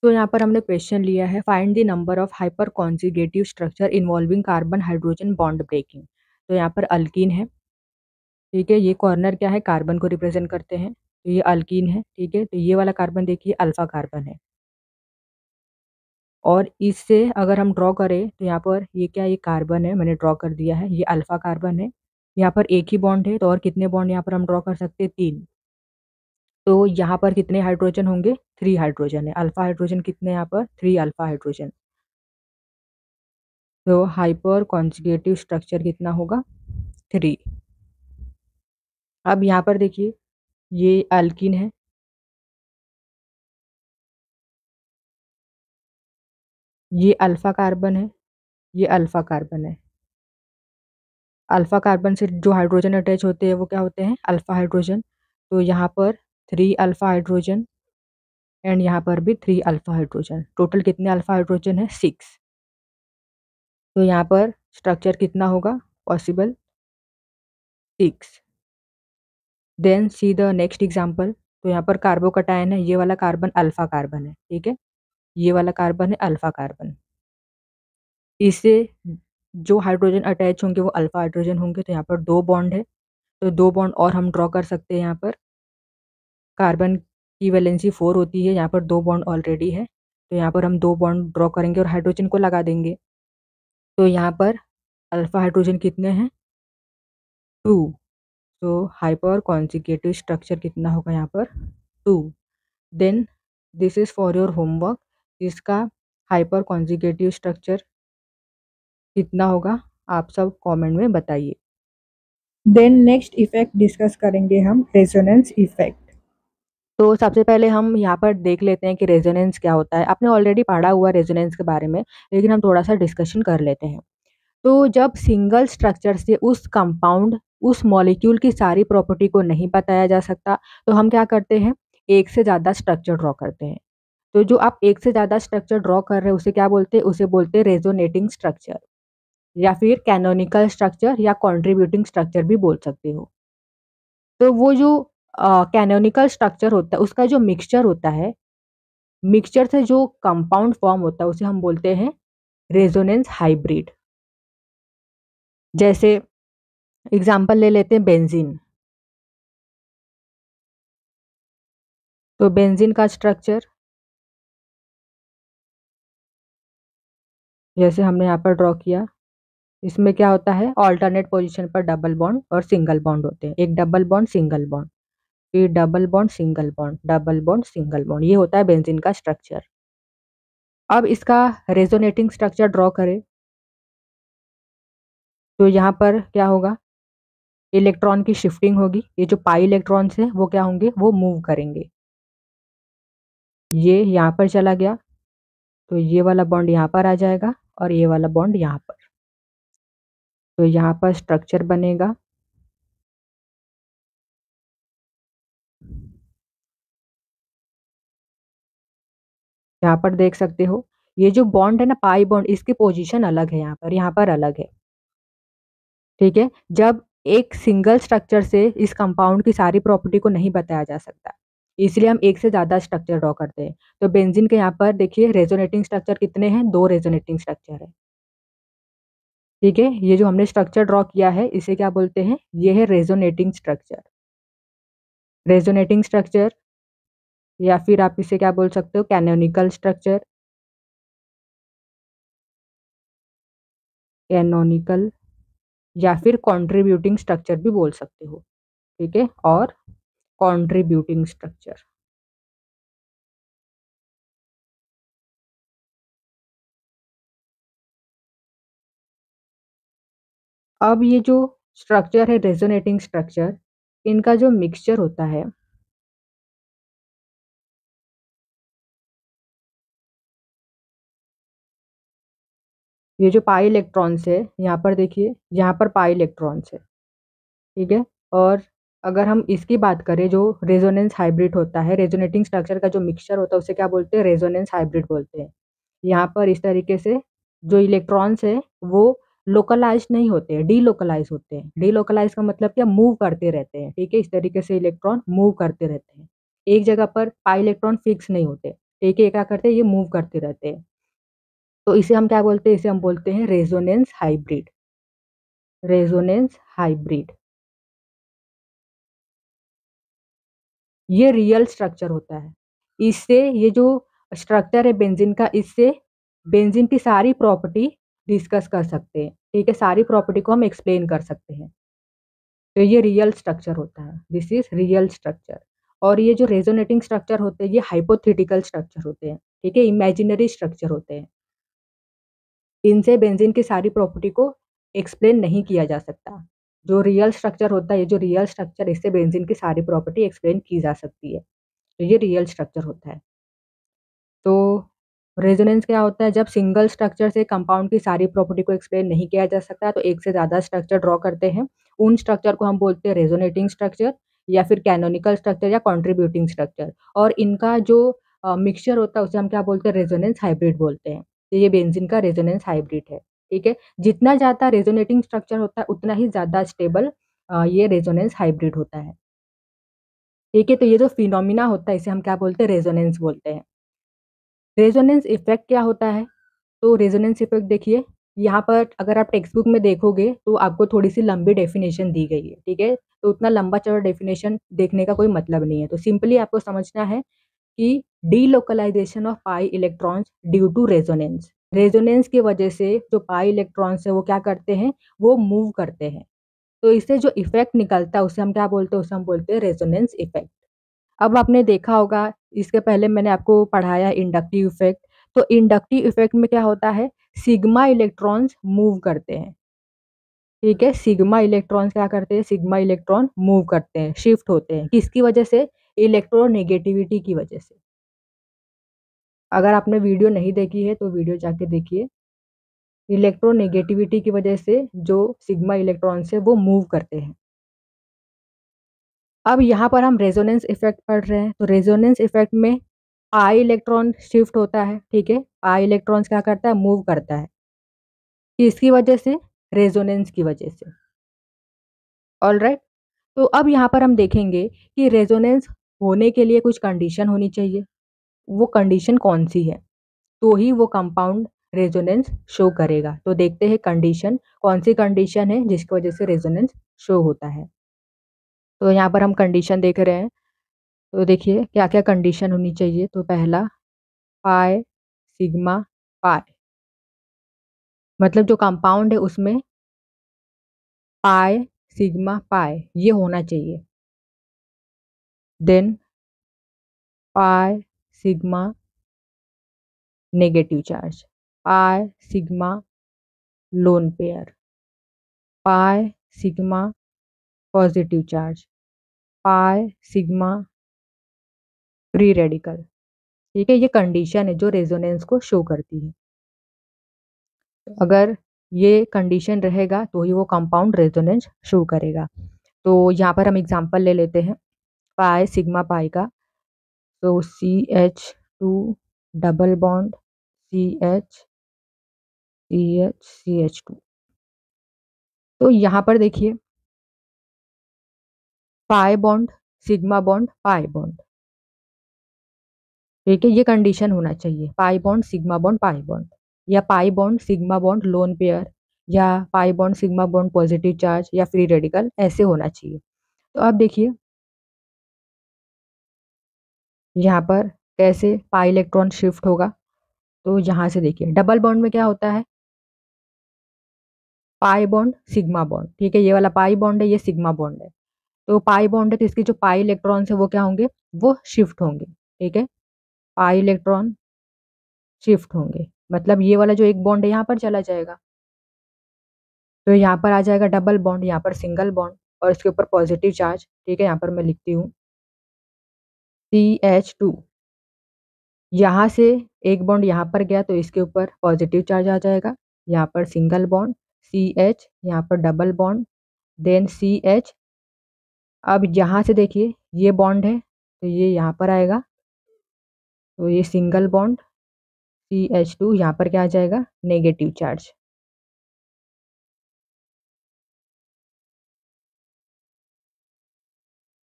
तो यहाँ पर हमने क्वेश्चन लिया है, find the number of hyperconjugative structure involving carbon hydrogen bond breaking. तो यहाँ पर अल्कीन है, ठीक है, ये कॉर्नर क्या है, कार्बन को रिप्रेजेंट करते हैं, तो ये अल्कीन है, ठीक है। तो ये वाला कार्बन देखिए अल्फा कार्बन है और इससे अगर हम ड्रॉ करें तो यहाँ पर ये क्या, ये कार्बन है, मैंने ड्रॉ कर दिया है, ये अल्फा कार्बन है, यहाँ पर एक ही बॉन्ड है, तो और कितने बॉन्ड यहाँ पर हम ड्रॉ कर सकते हैं, 3। तो यहाँ पर कितने हाइड्रोजन होंगे, 3 हाइड्रोजन है, अल्फा हाइड्रोजन कितने यहाँ पर, 3 अल्फा हाइड्रोजन। तो हाइपर कॉन्जुगेटिव स्ट्रक्चर कितना होगा, 3। अब यहाँ पर देखिए ये अल्कीन है, ये अल्फा कार्बन है, ये अल्फा कार्बन है। अल्फा कार्बन से जो हाइड्रोजन अटैच होते हैं वो क्या होते हैं, अल्फा हाइड्रोजन। तो यहाँ पर 3 अल्फा हाइड्रोजन एंड यहाँ पर भी 3 अल्फा हाइड्रोजन, टोटल कितने अल्फा हाइड्रोजन है, 6। तो यहाँ पर स्ट्रक्चर कितना होगा possible, 6। Then see the next example. तो यहाँ पर कार्बोकैटायन है, ये वाला कार्बन अल्फा कार्बन है, ठीक है, ये वाला कार्बन है अल्फा कार्बन, इससे जो हाइड्रोजन अटैच होंगे वो अल्फा हाइड्रोजन होंगे, तो यहाँ पर 2 बॉन्ड है, तो 2 बॉन्ड और हम ड्रॉ कर सकते हैं। यहाँ पर कार्बन की वैलेंसी 4 होती है, यहाँ पर 2 बॉन्ड ऑलरेडी है, तो यहाँ पर हम 2 बॉन्ड ड्रॉ करेंगे और हाइड्रोजन को लगा देंगे। तो यहाँ पर अल्फा हाइड्रोजन कितने हैं, 2। तो हाइपर कॉन्जुगेटिव स्ट्रक्चर कितना होगा यहाँ पर, 2। Then this is for your homework, इसका हाइपर कॉन्जुगेटिव स्ट्रक्चर कितना होगा आप सब कमेंट में बताइए। देन नेक्स्ट इफेक्ट डिस्कस करेंगे हम, रेजोनेंस इफेक्ट। तो सबसे पहले हम यहाँ पर देख लेते हैं कि रेजोनेंस क्या होता है। आपने ऑलरेडी पढ़ा हुआ रेजोनेंस के बारे में, लेकिन हम थोड़ा सा डिस्कशन कर लेते हैं। तो जब सिंगल स्ट्रक्चर से उस कंपाउंड उस मॉलिक्यूल की सारी प्रॉपर्टी को नहीं बताया जा सकता, तो हम क्या करते हैं, एक से ज़्यादा स्ट्रक्चर ड्रॉ करते हैं। तो जो आप एक से ज़्यादा स्ट्रक्चर ड्रॉ कर रहे हैं उसे क्या बोलते हैं, उसे बोलते हैं रेजोनेटिंग स्ट्रक्चर या फिर कैनोनिकल स्ट्रक्चर या कॉन्ट्रीब्यूटिंग स्ट्रक्चर भी बोल सकते हो। तो वो जो कैनोनिकल स्ट्रक्चर होता है उसका जो मिक्सचर होता है, मिक्सचर से जो कंपाउंड फॉर्म होता है उसे हम बोलते हैं रेजोनेंस हाइब्रिड। जैसे एग्जांपल ले लेते हैं बेंजीन। तो बेंजीन का स्ट्रक्चर जैसे हमने यहाँ पर ड्रॉ किया, इसमें क्या होता है, ऑल्टरनेट पोजीशन पर डबल बॉन्ड और सिंगल बॉन्ड होते हैं, एक डबल बॉन्ड सिंगल बॉन्ड, फिर double bond single bond, double bond single bond, ये होता है बेंजीन का स्ट्रक्चर। अब इसका रेजोनेटिंग स्ट्रक्चर ड्रॉ करें तो यहाँ पर क्या होगा, इलेक्ट्रॉन की शिफ्टिंग होगी, ये जो पाई इलेक्ट्रॉन्स है वो क्या होंगे, वो मूव करेंगे, ये यहाँ पर चला गया, तो ये वाला बॉन्ड यहाँ पर आ जाएगा और ये वाला बॉन्ड यहाँ पर, तो यहाँ पर स्ट्रक्चर बनेगा यहाँ पर देख सकते हो ये जो बॉन्ड है ना पाई बॉन्ड, इसकी पोजीशन अलग है, यहाँ पर अलग है। ठीक है, जब एक सिंगल स्ट्रक्चर से इस कंपाउंड की सारी प्रॉपर्टी को नहीं बताया जा सकता, इसलिए हम एक से ज्यादा स्ट्रक्चर ड्रॉ करते हैं। तो बेंजीन के यहाँ पर देखिए रेजोनेटिंग स्ट्रक्चर कितने हैं, 2 रेजोनेटिंग स्ट्रक्चर है। ठीक है, ये जो हमने स्ट्रक्चर ड्रॉ किया है इसे क्या बोलते हैं, ये है रेजोनेटिंग स्ट्रक्चर। रेजोनेटिंग स्ट्रक्चर या फिर आप इसे क्या बोल सकते हो, कैनोनिकल स्ट्रक्चर, कैनोनिकल या फिर कंट्रीब्यूटिंग स्ट्रक्चर भी बोल सकते हो। ठीक है, और कंट्रीब्यूटिंग स्ट्रक्चर। अब ये जो स्ट्रक्चर है रेजोनेटिंग स्ट्रक्चर, इनका जो मिक्सचर होता है, ये जो पाई इलेक्ट्रॉन्स है यहाँ पर देखिए, यहाँ पर पाई इलेक्ट्रॉन्स है। ठीक है, और अगर हम इसकी बात करें जो रेजोनेंस हाइब्रिड होता है, रेजोनेटिंग स्ट्रक्चर का जो मिक्सचर होता है उसे क्या बोलते हैं, रेजोनेंस हाइब्रिड बोलते हैं। यहाँ पर इस तरीके से जो इलेक्ट्रॉन्स है वो लोकलाइज नहीं होते हैं, डीलोकलाइज होते हैं। डीलोकलाइज का मतलब क्या, मूव करते रहते हैं। ठीक है, इस तरीके से इलेक्ट्रॉन मूव करते रहते हैं, एक जगह पर पाई इलेक्ट्रॉन फिक्स नहीं होते। ठीक है, ये क्या करते हैं, ये मूव करते रहते हैं। तो इसे हम क्या बोलते हैं, इसे हम बोलते हैं रेजोनेंस हाइब्रिड। रेजोनेंस हाइब्रिड ये रियल स्ट्रक्चर होता है। इससे ये जो स्ट्रक्चर है बेंजीन का, इससे बेंजीन की सारी प्रॉपर्टी डिस्कस कर सकते हैं। ठीक है, सारी प्रॉपर्टी को हम एक्सप्लेन कर सकते हैं। तो ये रियल स्ट्रक्चर होता है, दिस इज रियल स्ट्रक्चर। और ये जो रेजोनेटिंग स्ट्रक्चर होते हैं ये हाइपोथेटिकल स्ट्रक्चर होते हैं। ठीक है, इमेजिनरी स्ट्रक्चर होते हैं, इनसे बेंजीन की सारी प्रॉपर्टी को एक्सप्लेन नहीं किया जा सकता। जो रियल स्ट्रक्चर होता है, ये जो रियल स्ट्रक्चर, इससे बेंजीन की सारी प्रॉपर्टी एक्सप्लेन की जा सकती है। तो ये रियल स्ट्रक्चर होता है। तो रेजोनेंस क्या होता है, जब सिंगल स्ट्रक्चर से कंपाउंड की सारी प्रॉपर्टी को एक्सप्लेन नहीं किया जा सकता तो एक से ज़्यादा स्ट्रक्चर ड्रॉ करते हैं। उन स्ट्रक्चर को हम बोलते हैं रेजोनेटिंग स्ट्रक्चर या फिर कैनोनिकल स्ट्रक्चर या कंट्रीब्यूटिंग स्ट्रक्चर। और इनका जो मिक्सचर होता है उसे हम क्या बोलते हैं, रेजोनेंस हाइब्रिड बोलते हैं। तो ये बेंजीन का रेजोनेंस हाइब्रिड है। ठीक है, जितना ज़्यादा रेजोनेटिंग स्ट्रक्चर होता है उतना ही ज़्यादा स्टेबल ये रेजोनेंस हाइब्रिड होता है। ठीक है, तो ये जो फिनोमिना होता है इसे हम क्या बोलते हैं, रेजोनेंस बोलते हैं। रेजोनेंस इफेक्ट क्या होता है, तो रेजोनेंस इफेक्ट देखिए, यहाँ पर अगर आप टेक्स्ट बुक में देखोगे तो आपको थोड़ी सी लंबी डेफिनेशन दी गई है। ठीक है, तो उतना लंबा चौड़ा डेफिनेशन देखने का कोई मतलब नहीं है। तो सिंपली आपको समझना है कि delocalization of pi electrons due to resonance, resonance की वजह से जो पाई इलेक्ट्रॉन्स है वो क्या करते हैं, वो मूव करते हैं। तो इससे जो इफेक्ट निकलता है उसे हम क्या बोलते हैं, उसे हम बोलते हैं रेजोनेंस इफेक्ट। अब आपने देखा होगा, इसके पहले मैंने आपको पढ़ाया इंडक्टिव इफेक्ट। तो इंडक्टिव इफेक्ट में क्या होता है, सिग्मा इलेक्ट्रॉन्स मूव करते हैं। ठीक है, सिग्मा इलेक्ट्रॉन्स क्या करते हैं, सिग्मा इलेक्ट्रॉन मूव करते हैं, शिफ्ट होते हैं, किसकी वजह से, इलेक्ट्रोनेगेटिविटी की वजह से। अगर आपने वीडियो नहीं देखी है तो वीडियो जाके देखिए। इलेक्ट्रोनेगेटिविटी की वजह से जो सिग्मा इलेक्ट्रॉन्स है वो मूव करते हैं। अब यहाँ पर हम रेजोनेंस इफेक्ट पढ़ रहे हैं, तो रेजोनेंस इफेक्ट में आई इलेक्ट्रॉन शिफ्ट होता है। ठीक है, आई इलेक्ट्रॉन्स क्या करता है, मूव करता है, किसकी वजह से, रेजोनेंस की वजह से। ऑल राइट, तो अब यहाँ पर हम देखेंगे कि रेजोनेंस होने के लिए कुछ कंडीशन होनी चाहिए। वो कंडीशन कौन सी है, तो ही वो कंपाउंड रेजोनेंस शो करेगा। तो देखते हैं कंडीशन, कौन सी कंडीशन है जिसकी वजह से रेजोनेंस शो होता है। तो यहाँ पर हम कंडीशन देख रहे हैं, तो देखिए क्या क्या कंडीशन होनी चाहिए। तो पहला, पाई सिग्मा पाई, मतलब जो कंपाउंड है उसमें पाई सिग्मा पाई ये होना चाहिए। Then pi sigma negative charge, pi sigma lone pair, pi sigma positive charge, pi sigma free radical. ठीक है, ये कंडीशन है जो रेजोनेंस को शो करती है। अगर ये कंडीशन रहेगा तो ही वो कंपाउंड रेजोनेंस शो करेगा। तो यहाँ पर हम एग्जांपल ले लेते हैं पाई सिग्मा पाई का। तो CH2 डबल बॉन्ड CH तो यहाँ पर देखिए pi bond sigma bond pi bond, ठीक है, ये कंडीशन होना चाहिए, pi bond sigma bond pi bond, या pi bond sigma bond lone pair, या pi bond sigma bond positive charge या फ्री रेडिकल, ऐसे होना चाहिए। तो अब देखिए यहाँ पर कैसे पाई इलेक्ट्रॉन शिफ्ट होगा। तो यहाँ से देखिए डबल बॉन्ड में क्या होता है, पाई बॉन्ड सिग्मा बॉन्ड, ठीक है, ये वाला पाई बॉन्ड है, ये सिग्मा बॉन्ड है। तो पाई बॉन्ड है तो इसके जो पाई इलेक्ट्रॉन्स है वो क्या होंगे, वो शिफ्ट होंगे, ठीक है, पाई इलेक्ट्रॉन शिफ्ट होंगे, मतलब ये वाला जो एक बॉन्ड है यहाँ पर चला जाएगा, तो यहाँ पर आ जाएगा डबल बॉन्ड, यहाँ पर सिंगल बॉन्ड और इसके ऊपर पॉजिटिव चार्ज, ठीक है, यहाँ पर मैं लिखती हूँ CH2। यहाँ से एक बॉन्ड यहाँ पर गया तो इसके ऊपर पॉजिटिव चार्ज आ जाएगा, यहाँ पर सिंगल बॉन्ड CH, यहाँ पर डबल बॉन्ड देन CH। अब यहाँ से देखिए ये बॉन्ड है तो ये यहाँ पर आएगा, तो ये सिंगल बॉन्ड CH2, यहाँ पर क्या आ जाएगा, नेगेटिव चार्ज।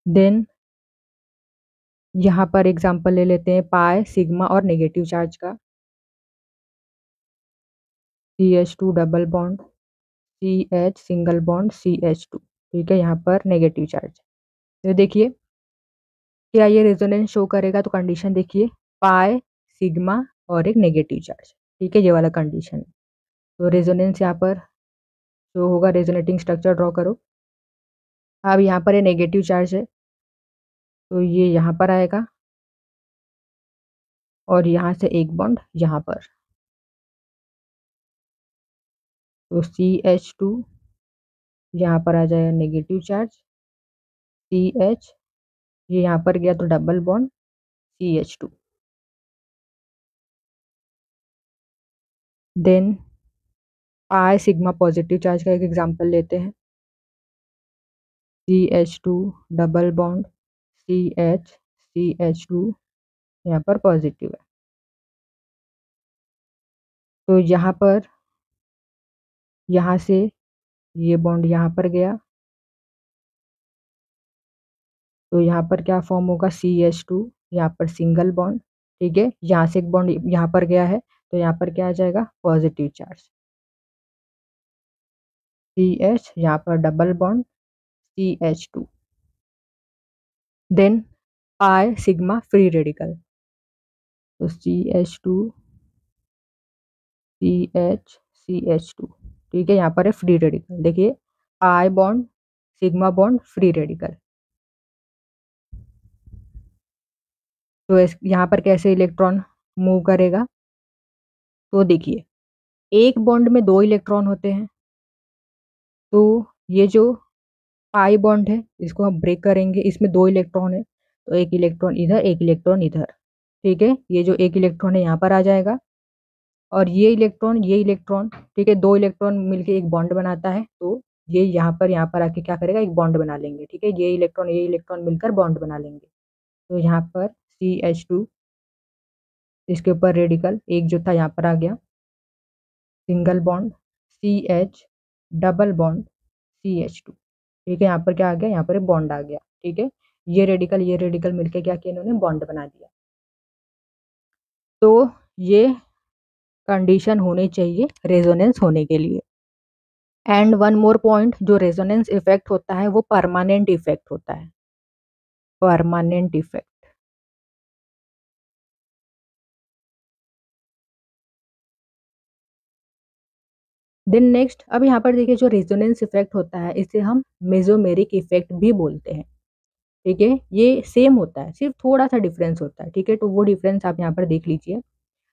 देन यहाँ पर एग्जांपल ले लेते हैं पाई सिग्मा और नेगेटिव चार्ज का, CH2 double bond CH single bond CH2, ठीक है, यहाँ पर नेगेटिव चार्ज। तो देखिए क्या ये रेजोनेंस शो करेगा, तो कंडीशन देखिए पाई सिग्मा और एक नेगेटिव चार्ज, ठीक है, ये वाला कंडीशन है। तो रेजोनेंस यहाँ पर शो होगा, रेजोनेटिंग स्ट्रक्चर ड्रॉ करो। अब यहाँ पर ये नेगेटिव चार्ज है तो ये यहाँ पर आएगा और यहाँ से एक बॉन्ड यहाँ पर, तो CH2 यहाँ पर आ जाएगा नेगेटिव चार्ज, CH ये यहाँ पर गया तो double bond CH2। Then pi sigma positive charge का एक एग्जांपल लेते हैं, CH2 डबल बॉन्ड CH यहाँ पर पॉजिटिव है, तो यहाँ पर यहाँ से ये बॉन्ड यहाँ पर गया तो यहाँ पर क्या फॉर्म होगा, CH2 यहाँ पर सिंगल बॉन्ड, ठीक है, यहाँ से एक बॉन्ड यहाँ पर गया है तो यहाँ पर क्या आ जाएगा, पॉजिटिव चार्ज, CH यहाँ पर double bond CH2। Then pi sigma free radical, तो CH2 CH, ठीक है, यहाँ पर है फ्री रेडिकल, देखिए pi bond sigma bond free radical. तो यहाँ पर कैसे इलेक्ट्रॉन मूव करेगा, तो देखिए एक बॉन्ड में दो इलेक्ट्रॉन होते हैं, तो ये जो पाई बॉन्ड है इसको हम ब्रेक करेंगे, इसमें दो इलेक्ट्रॉन है तो एक इलेक्ट्रॉन इधर एक इलेक्ट्रॉन इधर, ठीक है, ये जो एक इलेक्ट्रॉन है यहाँ पर आ जाएगा और ये इलेक्ट्रॉन, ठीक है, दो इलेक्ट्रॉन मिलके एक बॉन्ड बनाता है, तो यहाँ पर आके क्या करेगा, एक बॉन्ड बना लेंगे, ठीक है, ये इलेक्ट्रॉन मिलकर बॉन्ड बना लेंगे। तो यहाँ पर CH2 इसके ऊपर रेडिकल एक जो था यहाँ पर आ गया, single bond CH double bond CH2, ठीक है, यहाँ पर क्या आ गया, यहाँ पर एक बॉन्ड आ गया, ठीक है, ये रेडिकल मिलके क्या किया, इन्होंने बॉन्ड बना दिया। तो ये कंडीशन होनी चाहिए रेजोनेंस होने के लिए। एंड वन मोर पॉइंट, जो रेजोनेंस इफेक्ट होता है वो परमानेंट इफेक्ट होता है, परमानेंट इफेक्ट। देन नेक्स्ट, अब यहाँ पर देखिए जो रेजोनेंस इफेक्ट होता है इसे हम मेसोमेरिक इफेक्ट भी बोलते हैं, ठीक है, ये सेम होता है, सिर्फ थोड़ा सा डिफरेंस होता है, ठीक है, तो वो डिफरेंस आप यहाँ पर देख लीजिए।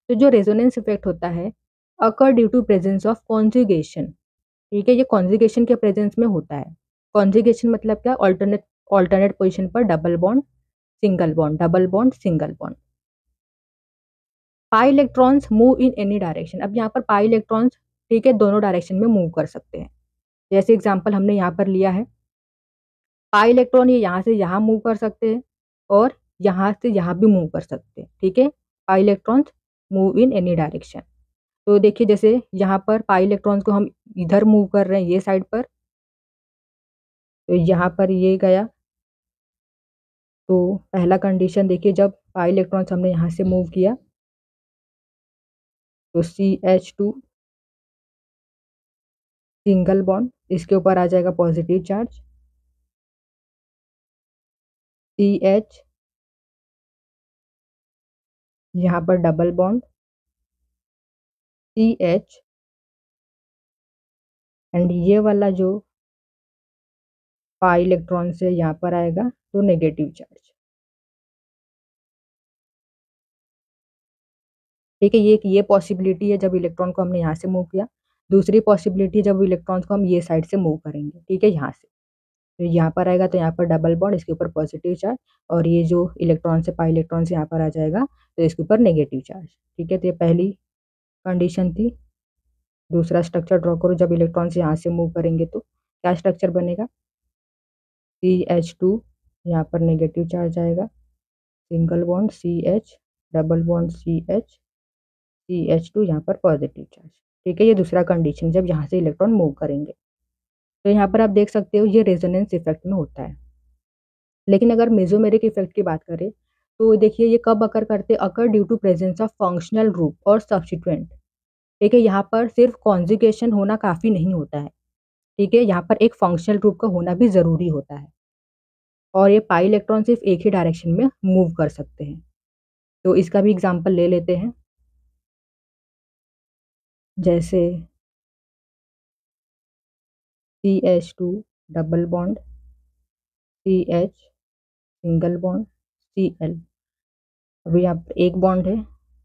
तो जो रेजोनेंस इफेक्ट होता है occur due to presence of conjugation, ठीक है, ये कॉन्जुगेशन के प्रेजेंस में होता है। कॉन्जुगेशन मतलब क्या, ऑल्टरनेट ऑल्टरनेट पोजीशन पर double bond single bond double bond single bond. Pi electrons move in any direction, अब यहाँ पर पाई इलेक्ट्रॉन्स, ठीक है, दोनों डायरेक्शन में मूव कर सकते हैं। जैसे एग्जांपल हमने यहाँ पर लिया है, पाई इलेक्ट्रॉन ये यहाँ से यहाँ मूव कर सकते हैं और यहाँ से यहाँ भी मूव कर सकते हैं, ठीक है, pi electrons move in any direction. तो देखिए जैसे यहाँ पर पाई इलेक्ट्रॉन्स को हम इधर मूव कर रहे हैं ये साइड पर, तो यहाँ पर ये गया। तो पहला कंडीशन देखिए, जब पाई इलेक्ट्रॉन्स हमने यहाँ से मूव किया तो CH2 सिंगल बॉन्ड, इसके ऊपर आ जाएगा पॉजिटिव चार्ज। CH यहाँ पर डबल बॉन्ड, CH एंड ये वाला जो पाई इलेक्ट्रॉन से यहाँ पर आएगा तो नेगेटिव चार्ज। ठीक है, ये पॉसिबिलिटी है जब इलेक्ट्रॉन को हमने यहाँ से मूव किया। दूसरी पॉसिबिलिटी जब इलेक्ट्रॉन्स को हम ये साइड से मूव करेंगे, ठीक है, यहाँ से, तो यहाँ पर आएगा तो यहाँ पर डबल बॉन्ड, इसके ऊपर पॉजिटिव चार्ज, और ये जो इलेक्ट्रॉन से पाई इलेक्ट्रॉन से यहाँ पर आ जाएगा तो इसके ऊपर नेगेटिव चार्ज। ठीक है, तो ये पहली कंडीशन थी। दूसरा स्ट्रक्चर ड्रॉ करो, जब इलेक्ट्रॉन से यहाँ से मूव करेंगे तो क्या स्ट्रक्चर बनेगा। CH2 यहाँ पर नेगेटिव चार्ज आएगा, single bond CH, double bond CH, CH2 यहाँ पर पॉजिटिव चार्ज। ठीक है, ये दूसरा कंडीशन जब यहाँ से इलेक्ट्रॉन मूव करेंगे। तो यहाँ पर आप देख सकते हो ये रेजोनेंस इफेक्ट में होता है। लेकिन अगर मेसोमेरिक इफेक्ट की बात करें तो देखिए ये कब अकर करते, occur due to presence of functional group और सब्स्टिट्यूएंट। ठीक है, यहाँ पर सिर्फ कॉन्जुगेशन होना काफ़ी नहीं होता है। ठीक है, यहाँ पर एक फंक्शनल ग्रुप का होना भी ज़रूरी होता है, और ये पाई इलेक्ट्रॉन सिर्फ एक ही डायरेक्शन में मूव कर सकते हैं। तो इसका भी एग्जांपल ले लेते हैं। जैसे CH2 double bond, CH single bond, Cl। अभी यहाँ पर एक बॉन्ड है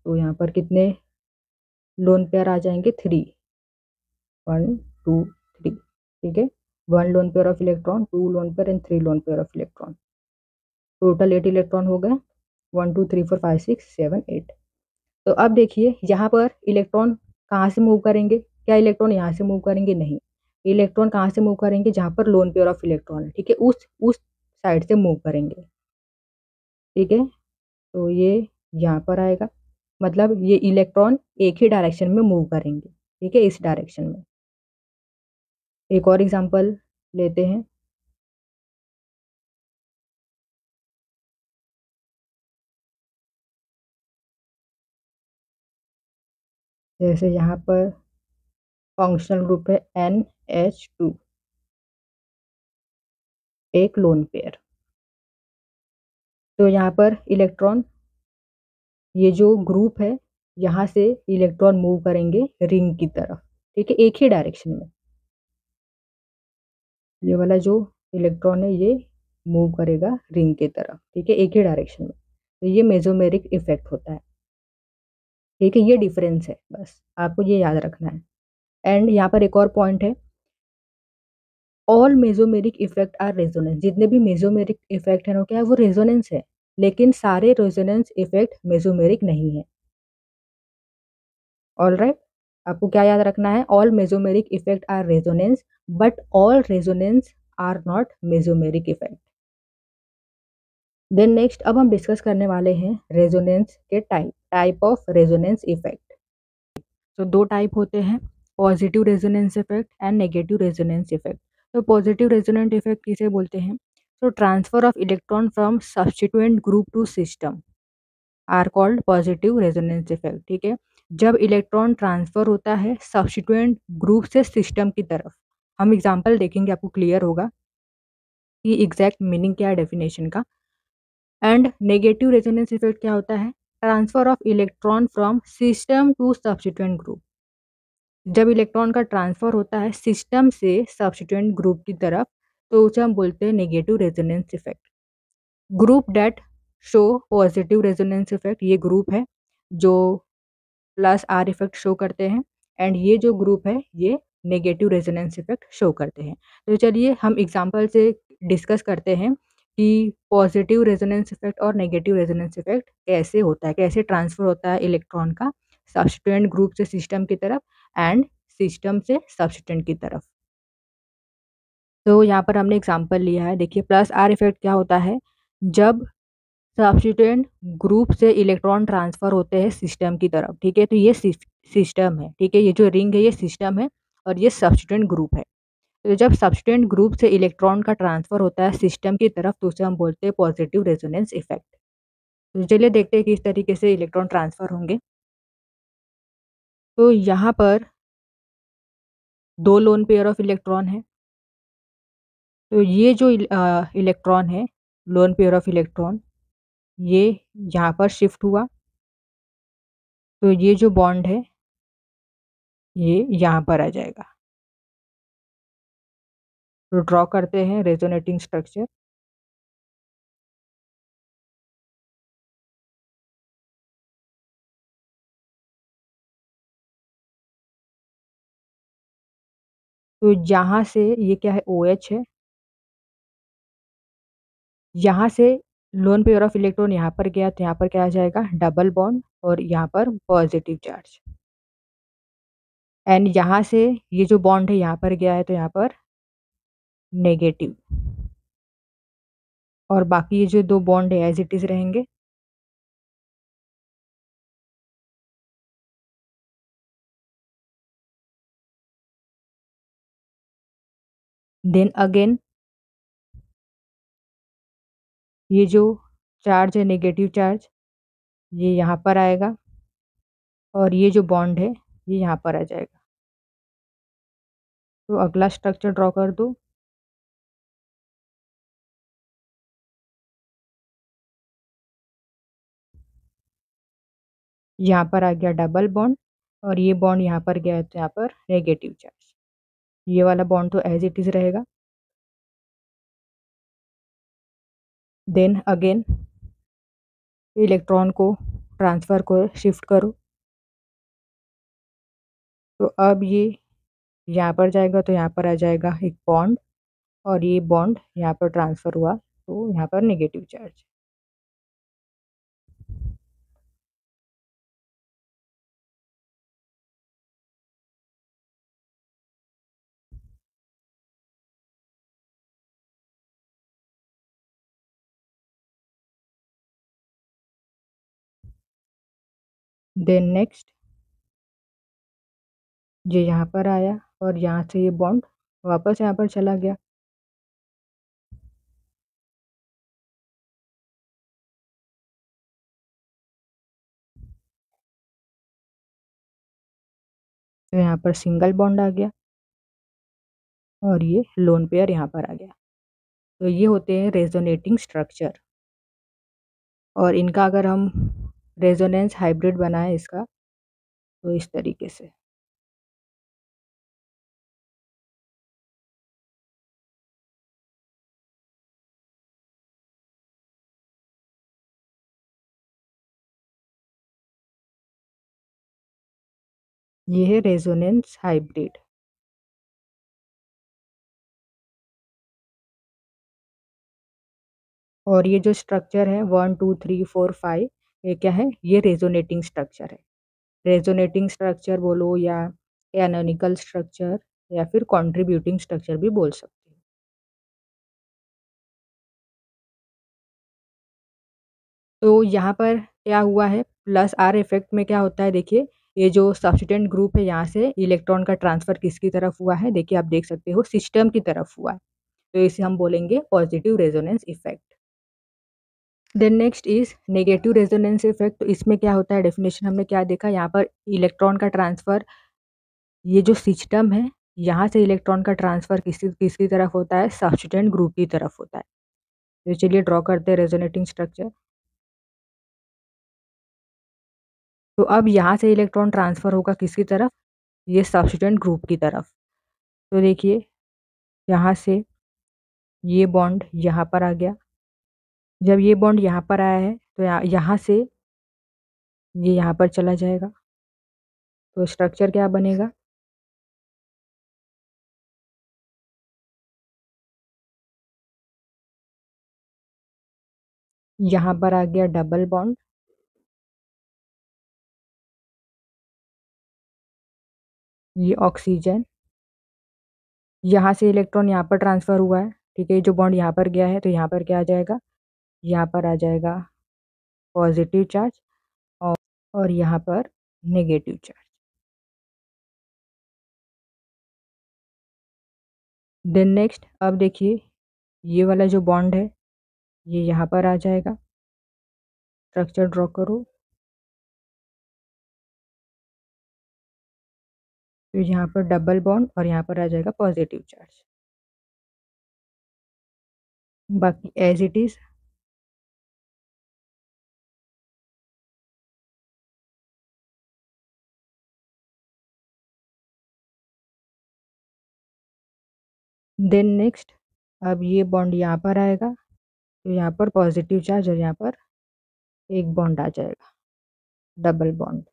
तो यहाँ पर कितने लोन पेयर आ जाएंगे, 3, 1 2 3। ठीक है, 1 lone pair of electron, 2 lone pair and 3 lone pair of electron. Total 8 electron हो गए, 1 2 3 4 5 6 7 8। तो अब देखिए यहाँ पर इलेक्ट्रॉन कहाँ से मूव करेंगे, क्या इलेक्ट्रॉन यहाँ से मूव करेंगे, नहीं, इलेक्ट्रॉन कहाँ से मूव करेंगे, जहाँ पर लोन पेयर ऑफ इलेक्ट्रॉन है, ठीक है, उस साइड से मूव करेंगे। ठीक है, तो ये यहाँ पर आएगा, मतलब ये इलेक्ट्रॉन एक ही डायरेक्शन में मूव करेंगे। ठीक है, इस डायरेक्शन में। एक और एग्जांपल लेते हैं। जैसे यहाँ पर फंक्शनल ग्रुप है NH2, एक लोन पेयर। तो यहाँ पर इलेक्ट्रॉन, ये जो ग्रुप है, यहाँ से इलेक्ट्रॉन मूव करेंगे रिंग की तरफ। ठीक है, एक ही डायरेक्शन में। ये वाला जो इलेक्ट्रॉन है ये मूव करेगा रिंग की तरफ। ठीक है, एक ही डायरेक्शन में। तो ये मेसोमेरिक इफेक्ट होता है। ठीक है, ये डिफरेंस है, बस आपको ये याद रखना है। एंड यहाँ पर एक और पॉइंट है, all mesomeric effect are resonance. जितने भी मेसोमेरिक इफेक्ट है ना, क्या है, वो रेजोनेंस है, लेकिन सारे रेजोनेंस इफेक्ट मेसोमेरिक नहीं है। ऑल राइट, आपको क्या याद रखना है, all mesomeric effect are resonance but all resonance are not mesomeric effect. Then next अब हम डिस्कस करने वाले हैं रेजोनेंस के टाइप ऑफ रेजोनेंस इफेक्ट। तो दो टाइप होते हैं, positive resonance effect and negative resonance effect. तो पॉजिटिव रेजोनेंस इफेक्ट किसे बोलते हैं, तो transfer of electron from substituent group to system are called positive resonance effect. ठीक है, जब इलेक्ट्रॉन ट्रांसफर होता है सब्स्टिट्यूएंट ग्रुप से सिस्टम की तरफ। हम एग्जांपल देखेंगे, आपको क्लियर होगा कि एग्जैक्ट मीनिंग क्या है डेफिनेशन का। एंड नेगेटिव रेजोनेंस इफेक्ट क्या होता है, transfer of electron from system to substituent group. जब इलेक्ट्रॉन का ट्रांसफर होता है सिस्टम से सब्स्टिट्यूएंट ग्रुप की तरफ, तो उसे हम बोलते हैं negative resonance effect. Group that show positive resonance effect, ये ग्रुप है जो प्लस आर इफेक्ट शो करते हैं, एंड ये जो ग्रुप है ये नेगेटिव रेजोनेंस इफेक्ट शो करते हैं। तो चलिए हम एग्जांपल से डिस्कस करते हैं कि पॉजिटिव रेजोनेंस इफेक्ट और नेगेटिव रेजोनेंस इफेक्ट कैसे होता है, कैसे ट्रांसफर होता है इलेक्ट्रॉन का सब्स्टिट्यूएंट ग्रुप से सिस्टम की तरफ एंड सिस्टम से सब्स्टिट्यूएंट की तरफ। तो यहाँ पर हमने एग्जांपल लिया है, देखिए प्लस आर इफेक्ट क्या होता है, जब सब्स्टिट्यूएंट ग्रुप से इलेक्ट्रॉन ट्रांसफर होते हैं सिस्टम की तरफ, ठीक है। तो ये सिस्टम है, ठीक है। ये जो रिंग है ये सिस्टम है और ये सब्स्टिट्यूएंट ग्रुप है। तो जब सब्स्टिट्यूएंट ग्रुप से इलेक्ट्रॉन का ट्रांसफर होता है सिस्टम की तरफ तो उसे हम बोलते हैं पॉजिटिव रेजोनेंस इफेक्ट। तो चलिए देखते हैं किस तरीके से इलेक्ट्रॉन ट्रांसफर होंगे। तो यहाँ पर दो लोन पेयर ऑफ इलेक्ट्रॉन है। तो ये जो इलेक्ट्रॉन है, लोन पेयर ऑफ इलेक्ट्रॉन, ये यहाँ पर शिफ्ट हुआ। तो ये जो बॉन्ड है ये यहाँ पर आ जाएगा। तो ड्रॉ करते हैं रेजोनेटिंग स्ट्रक्चर। तो यहाँ से ये क्या है, OH है। यहाँ से लोन पेयर ऑफ इलेक्ट्रॉन यहाँ पर गया तो यहाँ पर क्या आ जाएगा, डबल बॉन्ड और यहाँ पर पॉजिटिव चार्ज। एंड यहाँ से ये जो बॉन्ड है यहाँ पर गया है तो यहाँ पर नेगेटिव। और बाकी ये जो दो बॉन्ड है एज इट इज रहेंगे। देन अगेन ये जो चार्ज है, नेगेटिव चार्ज, ये यहाँ पर आएगा और ये जो बॉन्ड है ये यहाँ पर आ जाएगा। तो अगला स्ट्रक्चर ड्रॉ कर दो। यहाँ पर आ गया डबल बॉन्ड और ये बॉन्ड यहाँ पर गया है तो यहाँ पर नेगेटिव चार्ज। ये वाला बॉन्ड तो एज इट इज रहेगा। देन अगेन इलेक्ट्रॉन को ट्रांसफ़र को शिफ्ट करो। तो अब ये यहाँ पर जाएगा तो यहाँ पर आ जाएगा एक बॉन्ड और ये बॉन्ड यहाँ पर ट्रांसफ़र हुआ तो यहाँ पर नेगेटिव चार्ज। देन नेक्स्ट ये यहाँ पर आया और यहाँ से ये बॉन्ड वापस यहाँ पर चला गया। तो यहाँ पर सिंगल बॉन्ड आ गया और ये लोन पेयर यहाँ पर आ गया। तो ये होते हैं रेजोनेटिंग स्ट्रक्चर। और इनका अगर हम रेजोनेंस हाइब्रिड बनाएं इसका तो इस तरीके से। ये है रेजोनेंस हाइब्रिड। और ये जो स्ट्रक्चर है 1 2 3 4 5, ये क्या है, ये रेजोनेटिंग स्ट्रक्चर है। रेजोनेटिंग स्ट्रक्चर बोलो या एनोनिकल स्ट्रक्चर या फिर कंट्रीब्यूटिंग स्ट्रक्चर भी बोल सकते हो। तो यहाँ पर क्या हुआ है, प्लस आर इफेक्ट में क्या होता है, देखिए ये जो सब्स्टिट्यूएंट ग्रुप है यहाँ से इलेक्ट्रॉन का ट्रांसफर किसकी तरफ हुआ है, देखिए आप देख सकते हो सिस्टम की तरफ हुआ है। तो इसे हम बोलेंगे positive resonance effect. Then next is negative resonance effect. तो इसमें क्या होता है, डेफिनेशन हमने क्या देखा, यहाँ पर इलेक्ट्रॉन का ट्रांसफर, ये जो सिस्टम है यहाँ से इलेक्ट्रॉन का ट्रांसफर किसकी किसकी तरफ होता है, सब्स्टिट्यूएंट ग्रुप की तरफ होता है। तो चलिए ड्रॉ करते हैं रेजोनेटिंग स्ट्रक्चर। तो अब यहाँ से इलेक्ट्रॉन ट्रांसफर होगा किसकी तरफ, ये सब्स्टिट्यूएंट ग्रुप की तरफ। तो देखिए यहाँ से ये बॉन्ड यहाँ पर आ गया। जब ये बॉन्ड यहाँ पर आया है तो यहाँ से ये यहाँ पर चला जाएगा। तो स्ट्रक्चर क्या बनेगा, यहाँ पर आ गया डबल बॉन्ड, ये ऑक्सीजन, यहाँ से इलेक्ट्रॉन यहाँ पर ट्रांसफ़र हुआ है, ठीक है। जो बॉन्ड यहाँ पर गया है तो यहाँ पर क्या आ जाएगा, यहाँ पर आ जाएगा पॉजिटिव चार्ज और यहाँ पर नेगेटिव चार्ज। देन नेक्स्ट अब देखिए ये वाला जो बॉन्ड है ये यहाँ पर आ जाएगा। स्ट्रक्चर ड्रॉ करो। तो यहाँ पर डबल बॉन्ड और यहाँ पर आ जाएगा पॉजिटिव चार्ज। बाकी as it is. Then next अब ये बॉन्ड यहाँ पर आएगा तो यहाँ पर पॉजिटिव चार्ज और यहाँ पर एक बॉन्ड आ जाएगा, डबल बॉन्ड।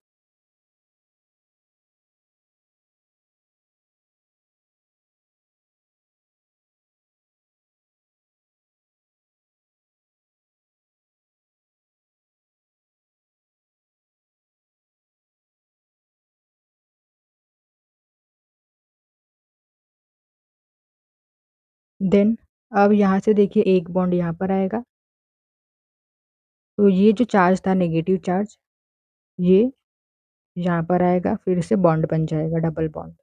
देन अब यहाँ से देखिए एक बॉन्ड यहाँ पर आएगा तो ये जो चार्ज था नेगेटिव चार्ज ये यहाँ पर आएगा, फिर से बॉन्ड बन जाएगा, डबल बॉन्ड।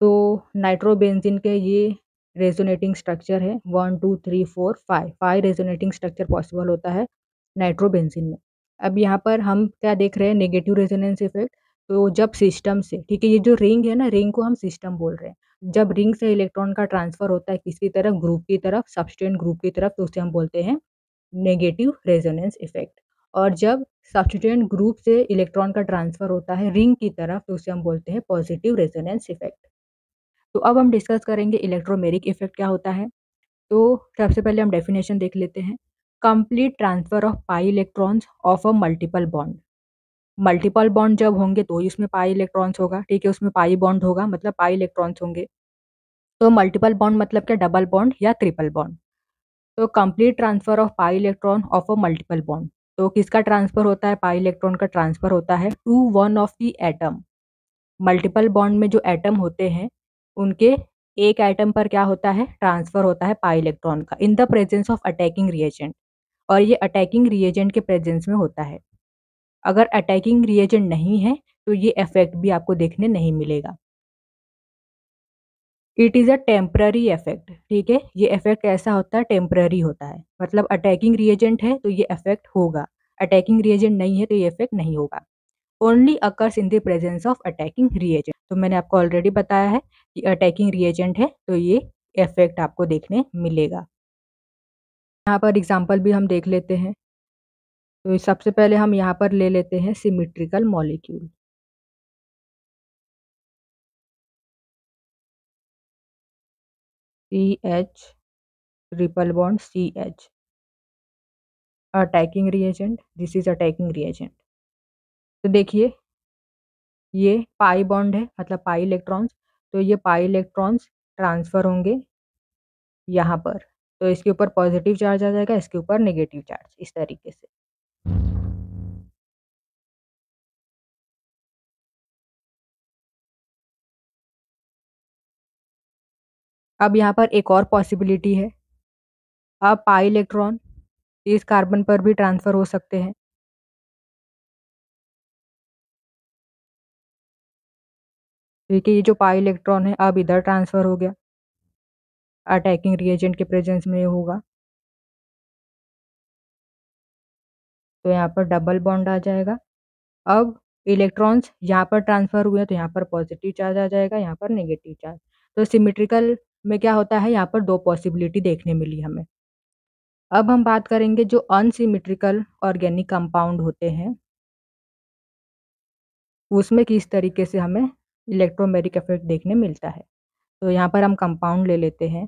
तो नाइट्रोबेंजीन के ये रेजोनेटिंग स्ट्रक्चर है 1 2 3 4 5 रेजोनेटिंग स्ट्रक्चर पॉसिबल होता है नाइट्रोबेंजीन में। अब यहाँ पर हम क्या देख रहे हैं, नेगेटिव रेजोनेंस इफेक्ट। तो जब सिस्टम से, ठीक है, ये जो रिंग है ना, रिंग को हम सिस्टम बोल रहे हैं। जब रिंग से इलेक्ट्रॉन का ट्रांसफर होता है किसी तरफ, ग्रुप की तरफ, सब्सटेंट ग्रुप की तरफ, तो उसे हम बोलते हैं नेगेटिव रेजोनेंस इफेक्ट। और जब सब्सटेंट ग्रुप से इलेक्ट्रॉन का ट्रांसफर होता है रिंग की तरफ तो उसे हम बोलते हैं पॉजिटिव रेजोनेंस इफेक्ट। तो अब हम डिस्कस करेंगे इलेक्ट्रोमेरिक इफेक्ट क्या होता है। तो सबसे पहले हम डेफिनेशन देख लेते हैं। Complete transfer of pi electrons of a multiple bond. Multiple bond जब होंगे तो ही उसमें पाई इलेक्ट्रॉन्स होगा, ठीक है, उसमें पाई बॉन्ड होगा मतलब पाई इलेक्ट्रॉन्स होंगे। तो मल्टीपल बॉन्ड मतलब क्या, डबल बॉन्ड या ट्रिपल बॉन्ड। तो complete transfer of pi electron of a multiple bond, तो किसका ट्रांसफर होता है, पाई इलेक्ट्रॉन का ट्रांसफर होता है to one of the atom. Multiple bond में जो एटम होते हैं उनके एक एटम पर क्या होता है, ट्रांसफर होता है पाई इलेक्ट्रॉन का in the presence of attacking reagent. और ये अटैकिंग रिएजेंट के प्रेजेंस में होता है। अगर अटैकिंग रिएजेंट नहीं है तो ये इफेक्ट भी आपको देखने नहीं मिलेगा। It is a temporary effect, ठीक है, ये इफेक्ट कैसा होता है, टेम्पररी होता है। मतलब अटैकिंग रिएजेंट है तो ये इफेक्ट होगा, अटैकिंग रिएजेंट नहीं है तो ये इफेक्ट नहीं होगा। Only occurs in the presence of attacking reagent. तो मैंने आपको ऑलरेडी बताया है कि अटैकिंग रिएजेंट है तो ये इफेक्ट आपको देखने मिलेगा। यहाँ पर एग्जांपल भी हम देख लेते हैं। तो सबसे पहले हम यहाँ पर ले लेते हैं symmetrical molecule. CH triple bond CH, attacking reagent, this is attacking reagent. तो देखिए ये पाई बॉन्ड है मतलब पाई इलेक्ट्रॉन्स, तो ये पाई इलेक्ट्रॉन्स ट्रांसफर होंगे यहाँ पर। तो इसके ऊपर पॉजिटिव चार्ज आ जाएगा, इसके ऊपर नेगेटिव चार्ज, इस तरीके से। अब यहाँ पर एक और पॉसिबिलिटी है। अब पाई इलेक्ट्रॉन इस कार्बन पर भी ट्रांसफर हो सकते हैं। देखिए ये जो पाई इलेक्ट्रॉन है अब इधर ट्रांसफर हो गया, अटैकिंग रिएजेंट के प्रेजेंस में ये होगा। तो यहाँ पर डबल बॉन्ड आ जाएगा। अब इलेक्ट्रॉन्स यहाँ पर ट्रांसफर हुए तो यहाँ पर पॉजिटिव चार्ज आ जाएगा, यहाँ पर नेगेटिव चार्ज। तो सिमेट्रिकल में क्या होता है, यहाँ पर दो पॉसिबिलिटी देखने मिली हमें। अब हम बात करेंगे जो अनसिमेट्रिकल ऑर्गेनिक कंपाउंड होते हैं उसमें किस तरीके से हमें इलेक्ट्रोमेरिक इफेक्ट देखने मिलता है। तो यहाँ पर हम कंपाउंड ले लेते हैं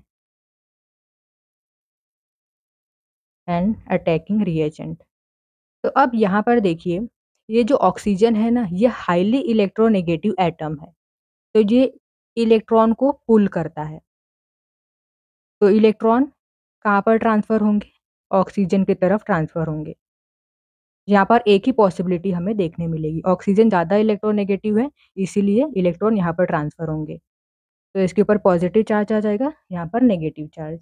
एंड अटैकिंग रिएजेंट। तो अब यहाँ पर देखिए ये जो ऑक्सीजन है ना, ये हाईली इलेक्ट्रोनेगेटिव एटम है। तो ये इलेक्ट्रॉन को पुल करता है। तो इलेक्ट्रॉन कहाँ पर ट्रांसफर होंगे, ऑक्सीजन की तरफ ट्रांसफ़र होंगे। यहाँ पर एक ही पॉसिबिलिटी हमें देखने मिलेगी, ऑक्सीजन ज़्यादा इलेक्ट्रोनेगेटिव है, इसीलिए इलेक्ट्रॉन यहाँ पर ट्रांसफ़र होंगे। तो इसके ऊपर पॉजिटिव चार्ज आ जाएगा, यहाँ पर नेगेटिव चार्ज।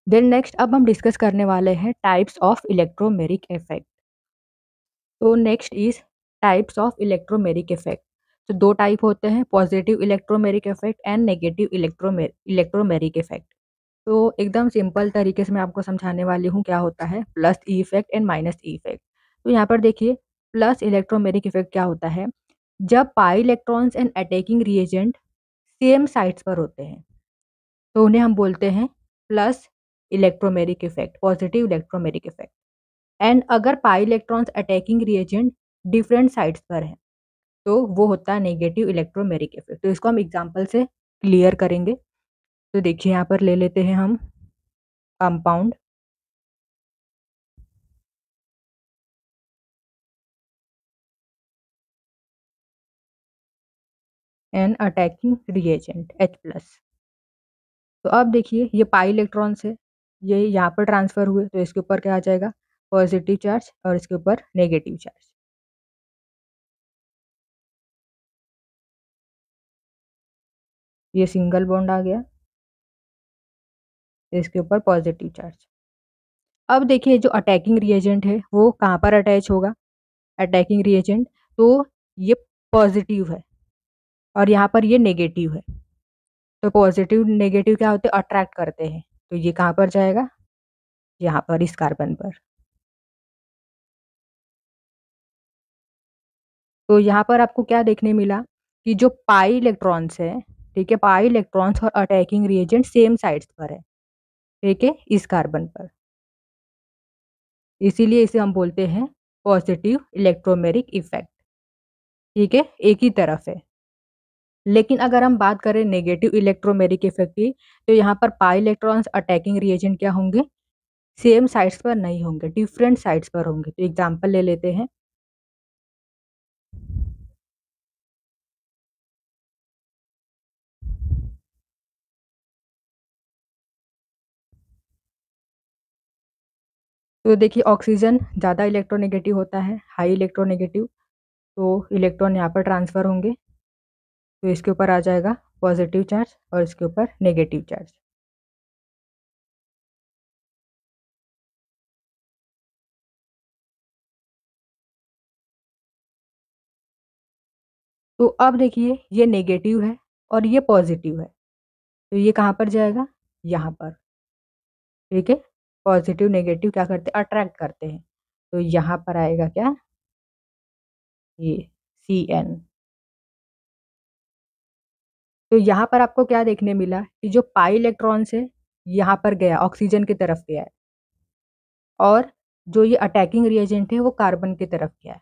देन नेक्स्ट अब हम डिस्कस करने वाले हैं टाइप्स ऑफ इलेक्ट्रोमेरिक इफेक्ट। तो next is types of electromeric effect. तो दो टाइप होते हैं, positive electromeric effect and negative electromeric effect. तो एकदम सिंपल तरीके से मैं आपको समझाने वाली हूँ क्या होता है plus E effect and minus E effect. तो यहाँ पर देखिए प्लस इलेक्ट्रोमेरिक इफेक्ट क्या होता है, जब pi electrons and attacking reagent same sides पर होते हैं तो उन्हें हम बोलते हैं plus electromeric effect, positive electromeric effect. And अगर pi electrons attacking reagent different sides पर हैं तो वो होता है नेगेटिव इलेक्ट्रोमेरिक इफेक्ट। तो इसको हम एग्जांपल से क्लियर करेंगे। तो देखिए यहाँ पर ले लेते हैं हम compound and attacking reagent H+। तो अब देखिए ये पाई इलेक्ट्रॉन्स है, ये यहाँ पर ट्रांसफ़र हुए तो इसके ऊपर क्या आ जाएगा पॉजिटिव चार्ज और इसके ऊपर नेगेटिव चार्ज। ये सिंगल बॉन्ड आ गया, इसके ऊपर पॉजिटिव चार्ज। अब देखिए जो अटैकिंग रिएजेंट है वो कहाँ पर अटैच होगा, अटैकिंग रिएजेंट तो ये पॉजिटिव है और यहाँ पर ये नेगेटिव है। तो पॉजिटिव नेगेटिव क्या होते हैं अट्रैक्ट करते हैं, तो ये कहाँ पर जाएगा, यहाँ पर इस कार्बन पर। तो यहाँ पर आपको क्या देखने मिला कि जो पाई इलेक्ट्रॉन्स है, ठीक है, पाई इलेक्ट्रॉन्स और अटैकिंग रिएजेंट सेम साइड्स पर है, ठीक है, इस कार्बन पर। इसीलिए इसे हम बोलते हैं पॉजिटिव इलेक्ट्रोमेरिक इफेक्ट, ठीक है, एक ही तरफ है। लेकिन अगर हम बात करें नेगेटिव इलेक्ट्रोमेरिक इफेक्ट की, तो यहाँ पर पाई इलेक्ट्रॉन्स अटैकिंग रिएजेंट क्या होंगे, सेम साइड्स पर नहीं होंगे, डिफरेंट साइड्स पर होंगे। तो एग्जांपल ले लेते हैं। तो देखिए ऑक्सीजन ज़्यादा इलेक्ट्रोनेगेटिव होता है, हाई इलेक्ट्रोनेगेटिव, तो इलेक्ट्रॉन यहाँ पर ट्रांसफ़र होंगे, तो इसके ऊपर आ जाएगा पॉजिटिव चार्ज और इसके ऊपर नेगेटिव चार्ज। तो अब देखिए ये नेगेटिव है और ये पॉजिटिव है, तो ये कहाँ पर जाएगा, यहाँ पर, ठीक है। पॉजिटिव नेगेटिव क्या करते हैं अट्रैक्ट करते हैं, तो यहाँ पर आएगा क्या, ये Cn। तो यहाँ पर आपको क्या देखने मिला कि जो पाई इलेक्ट्रॉन्स है यहाँ पर गया, ऑक्सीजन की तरफ गया है, और जो ये अटैकिंग रिएजेंट है वो कार्बन की तरफ गया है,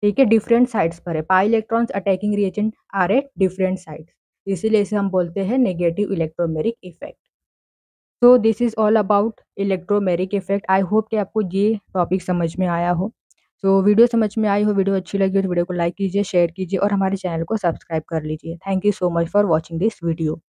ठीक है, डिफरेंट साइड्स पर है। Pi electrons attacking reagent are at different sides, इसीलिए इसे हम बोलते हैं negative electromeric effect. So this is all about electromeric effect. I hope कि आपको ये टॉपिक समझ में आया हो। सो वीडियो समझ में आई हो, वीडियो अच्छी लगी हो तो वीडियो को लाइक कीजिए, शेयर कीजिए और हमारे चैनल को सब्सक्राइब कर लीजिए। Thank you so much for watching this video.